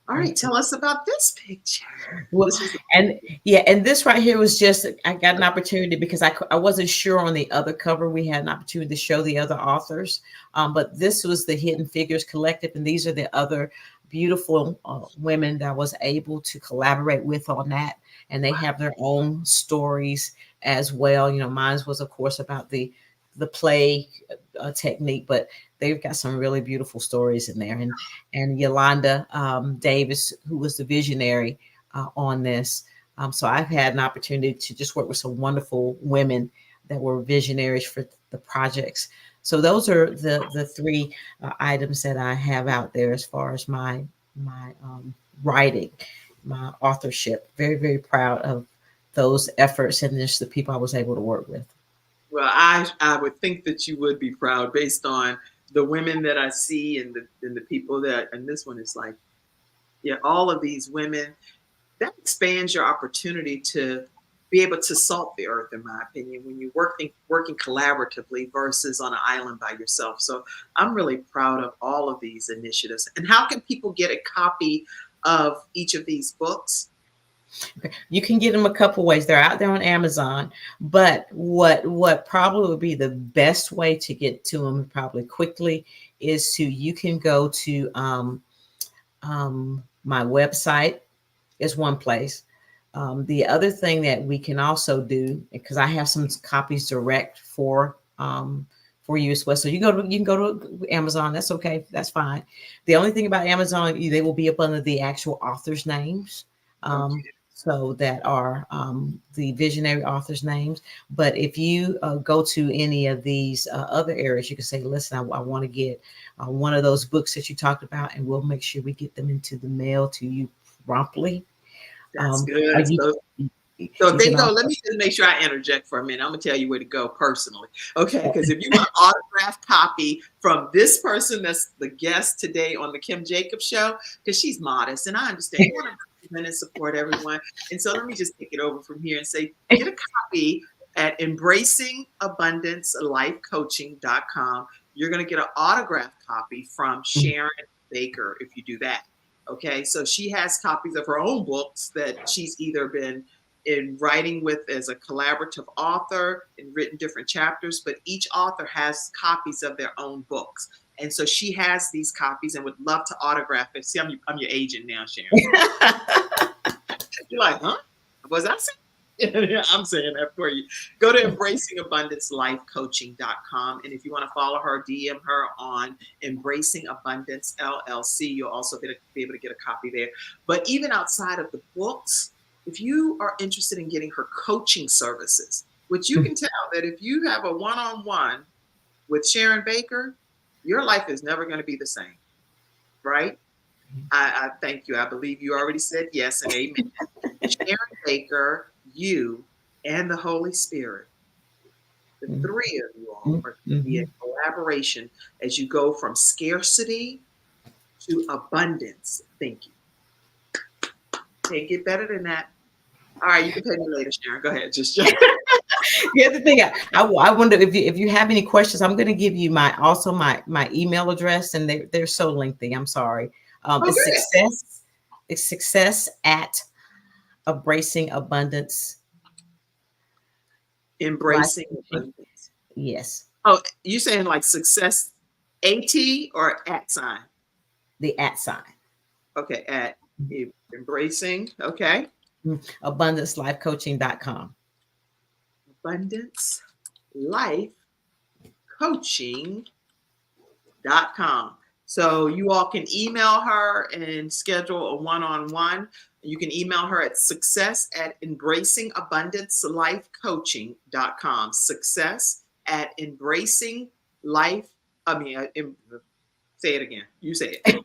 All right,
Thank you.
tell us about this picture.
Well,
This is
and yeah, and this right here was just, I got an opportunity because I wasn't sure on the other cover. We had an opportunity to show the other authors, but this was the Hidden Figures Collective, and these are the other beautiful women that I was able to collaborate with on that, and they have their own stories as well. Mine was, of course, about the play technique, but they've got some really beautiful stories in there. And Yolanda Davis, who was the visionary on this. So I've had an opportunity to just work with some wonderful women that were visionaries for the projects. So those are the three items that I have out there as far as my writing, my authorship. Very, very proud of those efforts and just the people I was able to work with.
well, I would think that you would be proud based on the women that I see and the people that, and this one is like, yeah, all of these women, that expands your opportunity to be able to salt the earth, in my opinion, when you're working collaboratively versus on an island by yourself. So I'm really proud of all of these initiatives. And how can people get a copy of each of these books?
Okay. You can get them a couple ways. They're out there on Amazon, but what probably would be the best way to get to them probably quickly is you can go to my website is one place. The other thing that we can also do, because I have some copies direct for you as well. So you can go to Amazon. That's okay. That's fine. The only thing about Amazon, they will be up under the actual authors' names.
Okay.
So that are the visionary authors' names. But if you go to any of these other areas, you can say, listen, I want to get one of those books that you talked about, and we'll make sure we get them into the mail to you promptly.
That's good. So if they go, let me just make sure I interject for a minute. I'm going to tell you where to go personally. Okay. Because if you want an autographed copy from this person that's the guest today on the Kim Jacobs Show, because she's modest and I understand you want to and support everyone. And so let me just take it over from here and say, get a copy at embracingabundancelifecoaching.com. You're going to get an autographed copy from Sharon Baker if you do that. Okay. So she has copies of her own books that she's either been in writing with as a collaborative author and written different chapters, but each author has copies of their own books. And so she has these copies and would love to autograph it. See, I'm your agent now, Sharon. You're like, huh? Was I saying? I'm saying that for you. Go to embracingabundancelifecoaching.com. And if you want to follow her, DM her on Embracing Abundance LLC. You'll also be able to get a copy there. But even outside of the books, if you are interested in getting her coaching services, which you can tell that if you have a one-on-one with Sharon Baker, your life is never going to be the same, right? I thank you. I believe you already said yes and amen. Sharon Baker, you, and the Holy Spirit, the three of you all are going to be in collaboration as you go from scarcity to abundance thinking. Can't get better than that. All right, you can pay me later, Sharon. Go ahead. Just
The other thing, I wonder if you have any questions. I'm going to give you my email address, and they're so lengthy. I'm sorry. It's success at embracing abundance.
Embracing abundance.
Yes.
Oh, you saying like success AT or at sign?
The at sign.
Okay, at embracing. Okay.
abundancelifecoaching.com.
abundancelifecoaching.com. So you all can email her and schedule a one-on-one. You can email her at success@embracingabundancelifecoaching.com. Say it again. You say it.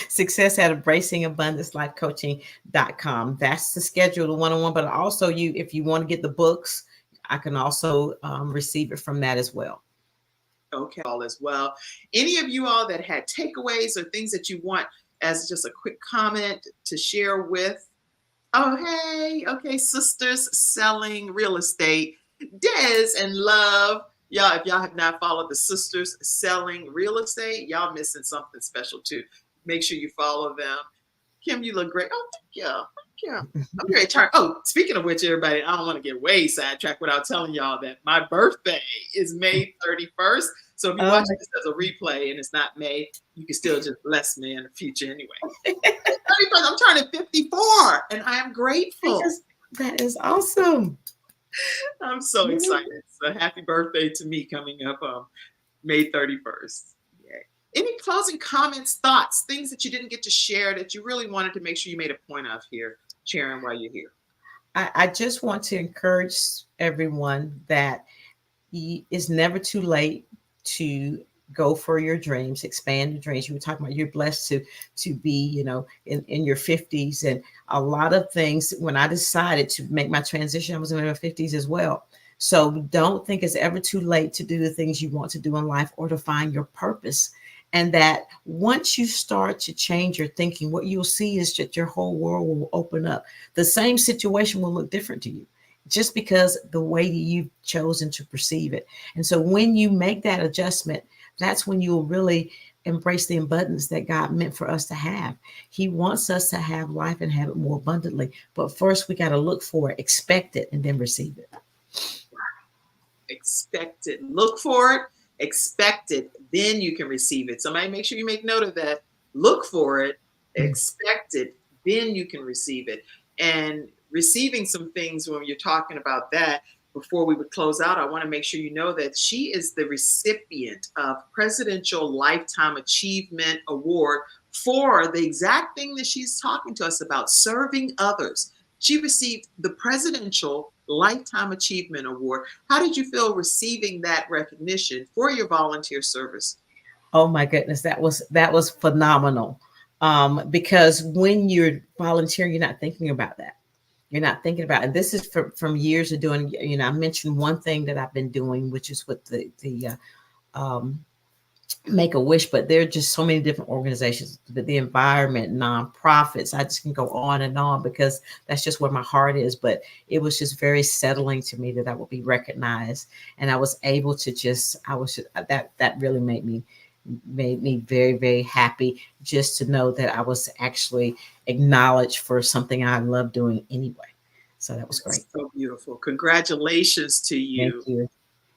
success@embracingabundancelifecoaching.com. That's the schedule, the one-on-one, but also if you want to get the books, I can also receive it from that as well.
Okay, all as well. Any of you all that had takeaways or things that you want as just a quick comment to share with? Oh, hey, okay, sisters selling real estate. Des and Love. Y'all, if y'all have not followed the Sisters Selling Real Estate, y'all missing something special too. Make sure you follow them. Kim, you look great. Oh, thank you. Thank you. I'm ready to turn. Oh, speaking of which, everybody, I don't want to get way sidetracked without telling y'all that my birthday is May 31st. So if you watch this as a replay and it's not May, you can still just bless me in the future anyway. 31st, I'm turning 54 and I am grateful.
That is awesome.
I'm so excited. So happy birthday to me coming up May 31st. Yay. Any closing comments, thoughts, things that you didn't get to share that you really wanted to make sure you made a point of here, Sharon, while you're here?
I just want to encourage everyone that it's never too late to go for your dreams, expand your dreams. You were talking about you're blessed to be, in your 50s, and a lot of things. When I decided to make my transition, I was in my 50s as well. So don't think it's ever too late to do the things you want to do in life or to find your purpose. And that once you start to change your thinking, what you'll see is that your whole world will open up. The same situation will look different to you, just because the way you've chosen to perceive it. And so when you make that adjustment, that's when you'll really embrace the abundance that God meant for us to have. He wants us to have life and have it more abundantly. But first, we got to look for it, expect it, and then receive it.
Expect it. Look for it, expect it, then you can receive it. Somebody make sure you make note of that. Look for it, expect it, then you can receive it. And receiving some things, when you're talking about that, before we would close out, I want to make sure you know that she is the recipient of Presidential Lifetime Achievement Award for the exact thing that she's talking to us about, serving others. She received the Presidential Lifetime Achievement Award. How did you feel receiving that recognition for your volunteer service?
Oh my goodness, that was phenomenal. Because when you're volunteering, you're not thinking about that. You're not thinking about it. And this is from years of doing, I mentioned one thing that I've been doing, which is with the Make-A-Wish, but there are just so many different organizations, the environment, nonprofits. I just can go on and on because that's just where my heart is. But it was just very settling to me that I would be recognized, and I was able to that really made me very, very happy just to know that I was actually acknowledged for something I love doing anyway. So that was great.
So beautiful. Congratulations to you.
Thank you.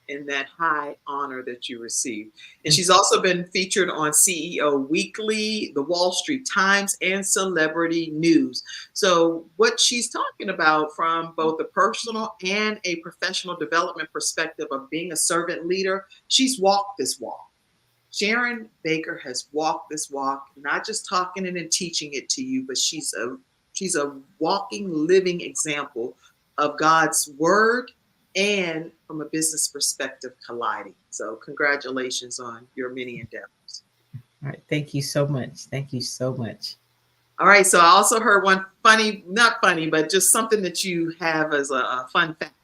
In that high honor that you received. And she's also been featured on CEO Weekly, the Wall Street Times, and Celebrity News. So what she's talking about from both a personal and a professional development perspective of being a servant leader, she's walked this walk. Sharon Baker has walked this walk, not just talking it and teaching it to you, but she's a walking, living example of God's word and from a business perspective colliding. So congratulations on your many endeavors.
All right. Thank you so much. Thank you so much.
All right. So I also heard one not funny, but just something that you have as a fun fact.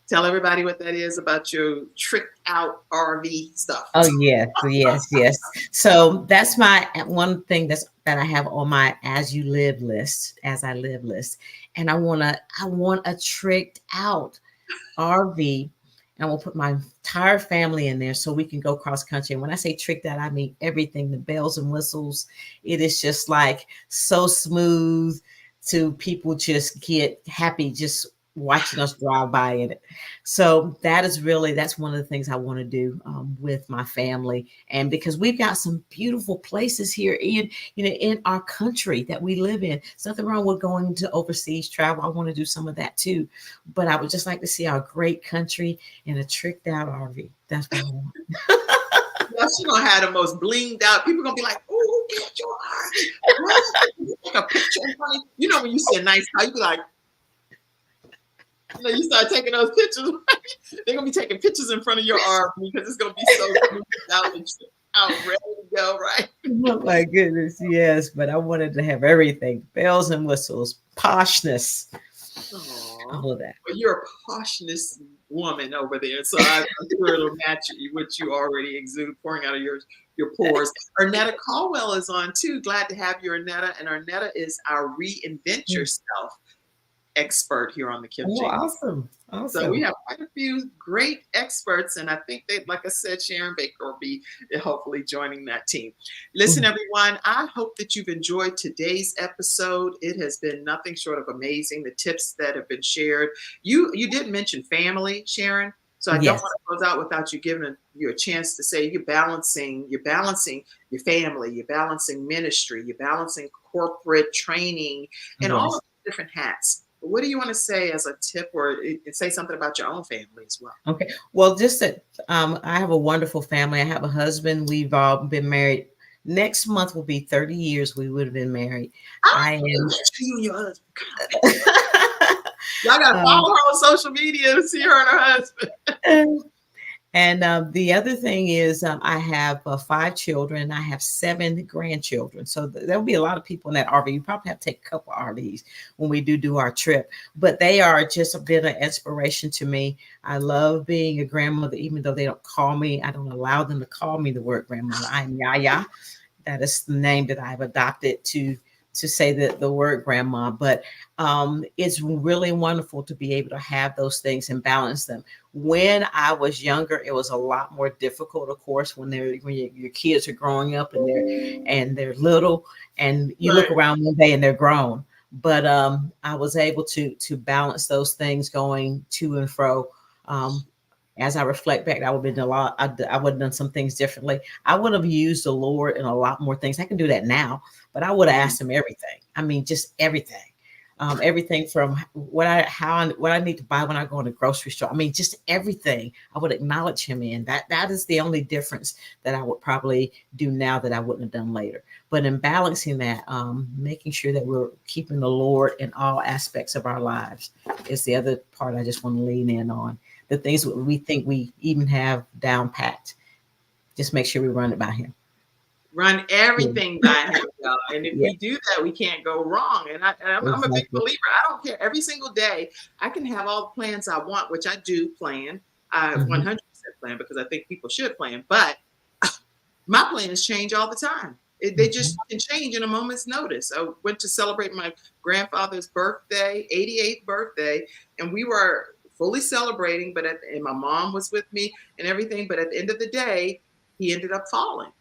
Tell everybody what that is about your tricked out RV stuff.
Oh, yes. So that's my one thing that I have on my as I live list. And I want a tricked out RV, and we'll put my entire family in there so we can go cross country. And when I say tricked out, I mean everything, the bells and whistles. It is just like so smooth to people just get happy just watching us drive by in it. So that's one of the things I want to do with my family. And because we've got some beautiful places here in our country that we live in. There's nothing wrong with going to overseas travel. I want to do some of that too. But I would just like to see our great country in a tricked out RV. That's what I want.
Well, she's gonna have the most blinged out. People are gonna be like, "Oh, get your RV." Take a picture in front of you. When you see a nice car, you be like, you start taking those pictures. They're gonna be taking pictures in front of your RV because it's gonna be so out and out, ready to go, right?
Oh my goodness, yes. But I wanted to have everything: bells and whistles, poshness, all of that.
Well, you're a poshness woman over there, so I'm sure it'll match what you already exude, pouring out of your pores. Arnetta Caldwell is on too. Glad to have you, Arnetta. And Arnetta is our Reinvent Yourself expert here on the Kim Jacobs.
Awesome.
So we have quite a few great experts, and I think that, like I said, Sharon Baker will be hopefully joining that team. Listen, everyone, I hope that you've enjoyed today's episode. It has been nothing short of amazing, the tips that have been shared. You did mention family, Sharon, so I don't want to close out without you giving you a chance to say you're balancing your family, you're balancing ministry, you're balancing corporate training, and all of the different hats. What do you want to say as a tip, or say something about your own family as well?
Okay. Well, just that I have a wonderful family. I have a husband. We've all been married. Next month will be 30 years we would have been married. I am.
You and your husband. Y'all got to follow her on social media to see her and her husband.
And the other thing is I have 5 children. I have 7 grandchildren. So there'll be a lot of people in that RV. You probably have to take a couple of RVs when we do our trip. But they are just been an inspiration to me. I love being a grandmother, even though they don't call me. I don't allow them to call me the word grandmother. I'm Yaya. That is the name that I've adopted to to say the word grandma, but it's really wonderful to be able to have those things and balance them. When I was younger, it was a lot more difficult, of course, when your kids are growing up and they're little, and you look
Right.
around one day and they're grown. But I was able to balance those things going to and fro. Um, as I reflect back, I would have been a lot. I would have done some things differently. I would have used the Lord in a lot more things. I can do that now, but I would have asked him everything. I mean, just everything. Everything from what I need to buy when I go in the grocery store. I mean, just everything. I would acknowledge him in that. That is the only difference that I would probably do now that I wouldn't have done later. But in balancing that, making sure that we're keeping the Lord in all aspects of our lives is the other part I just want to lean in on. The things that we think we even have down packed, just make sure we run it by him.
Run everything by him, y'all. And if
Yeah,
we do that, we can't go wrong. And I'm a big
exactly.
believer. I don't care. Every single day, I can have all the plans I want, which I do plan. I
Mhm.
100% plan because I think people should plan. But my plans change all the time. They just can change in a moment's notice. I went to celebrate my grandfather's birthday, 88th birthday, and we were fully celebrating. And my mom was with me and everything. But at the end of the day, he ended up falling.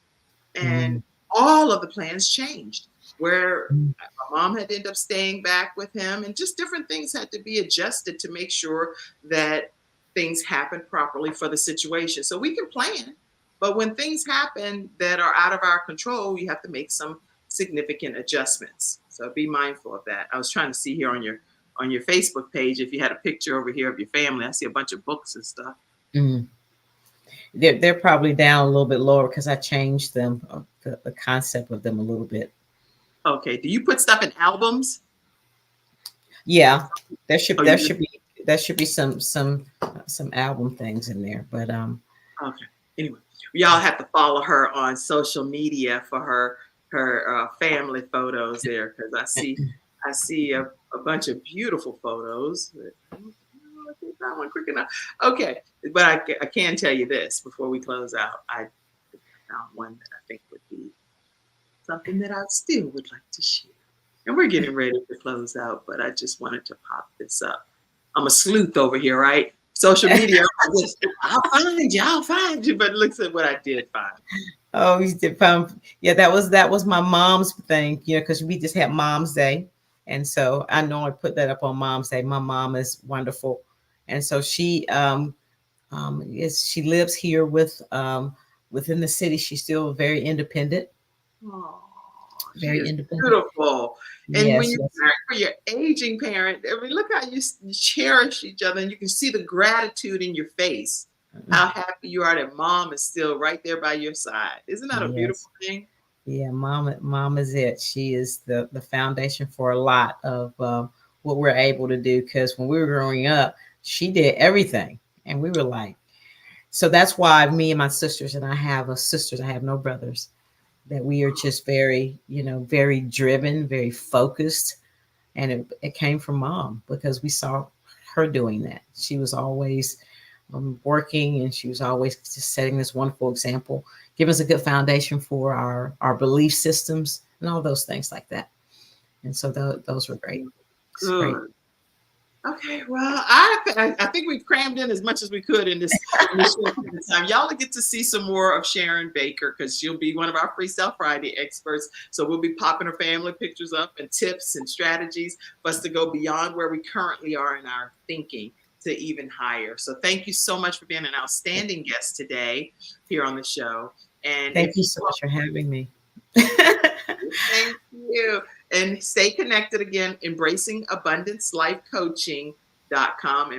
And
Mhm.
all of the plans changed, where
Mhm.
my mom had to end up staying back with him, and just different things had to be adjusted to make sure that things happened properly for the situation. So we can plan, but when things happen that are out of our control, you have to make some significant adjustments. So be mindful of that. I was trying to see here on your Facebook page if you had a picture over here of your family. I see a bunch of books and stuff.
Mhm. They're probably down a little bit lower because I changed them, the concept of them a little bit.
Okay. Do you put stuff in albums?
Yeah, there should
Oh,
there
you do?
should be there should be some album things in there, but
Okay. Anyway, y'all have to follow her on social media for her family photos there, because I see a bunch of beautiful photos. I can't find one quick enough. Okay, but I can tell you this before we close out. I found one that I think would be something that I still would like to share. And we're getting ready to close out, but I just wanted to pop this up. I'm a sleuth over here, right? Social media, I'll find you. But look at what I did find.
oh, you did found, yeah, that was my mom's thing, because we just had Mom's Day, and so I normally put that up on Mom's Day. My mom is wonderful, and so she lives here within the city. She's still very independent,
Oh, she
very
is
independent.
beautiful. And when
Yes,
you're
yes,
caring for your aging parent, I mean, look how you cherish each other, and you can see the gratitude in your face. How happy you are that mom is still right there by your side. Isn't that a
yes.
beautiful thing?
Yeah, mom is it. She is the foundation for a lot of what we're able to do. Because when we were growing up, she did everything, and we were like, so that's why me and my sisters, and I have a sisters, I have no brothers, that we are just very, very driven, very focused, and it came from mom because we saw her doing that. She was always working, and she was always just setting this wonderful example, giving us a good foundation for our belief systems and all those things like that. And so those were great. It's great.
Good. Okay, well, I think we've crammed in as much as we could in this short period of time. Y'all will get to see some more of Sharon Baker, because she'll be one of our Freestyle Friday experts. So we'll be popping her family pictures up and tips and strategies for us to go beyond where we currently are in our thinking to even higher. So thank you so much for being an outstanding guest today here on the show. And
Thank
if
you
you
so much for having me.
Thank you. And stay connected again, embracingabundancelifecoaching.com,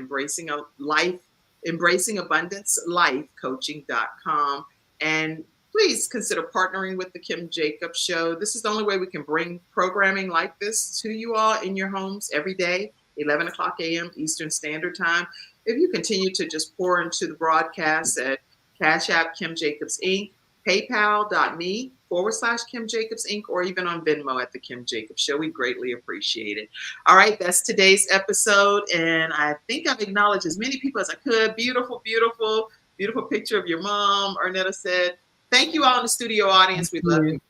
embracingabundancelifecoaching.com. And please consider partnering with the Kim Jacobs Show. This is the only way we can bring programming like this to you all in your homes every day, 11 o'clock a.m. Eastern Standard Time. If you continue to just pour into the broadcast at Cash App Kim Jacobs Inc., paypal.me/Kim Jacobs Inc., or even on Venmo at The Kim Jacobs Show. We greatly appreciate it. All right, that's today's episode. And I think I've acknowledged as many people as I could. Beautiful, beautiful, beautiful picture of your mom, Arnetta said. Thank you all in the studio audience. We love you.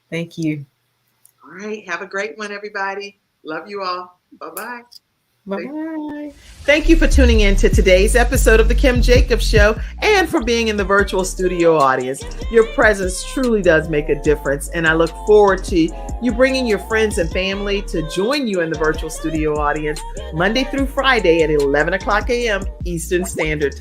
Thank you.
All right. Have a great one, everybody. Love you all. Bye-bye.
Bye-bye.
Thank you for tuning in to today's episode of The Kim Jacobs Show and for being in the virtual studio audience. Your presence truly does make a difference, and I look forward to you bringing your friends and family to join you in the virtual studio audience Monday through Friday at 11 o'clock a.m. Eastern Standard Time.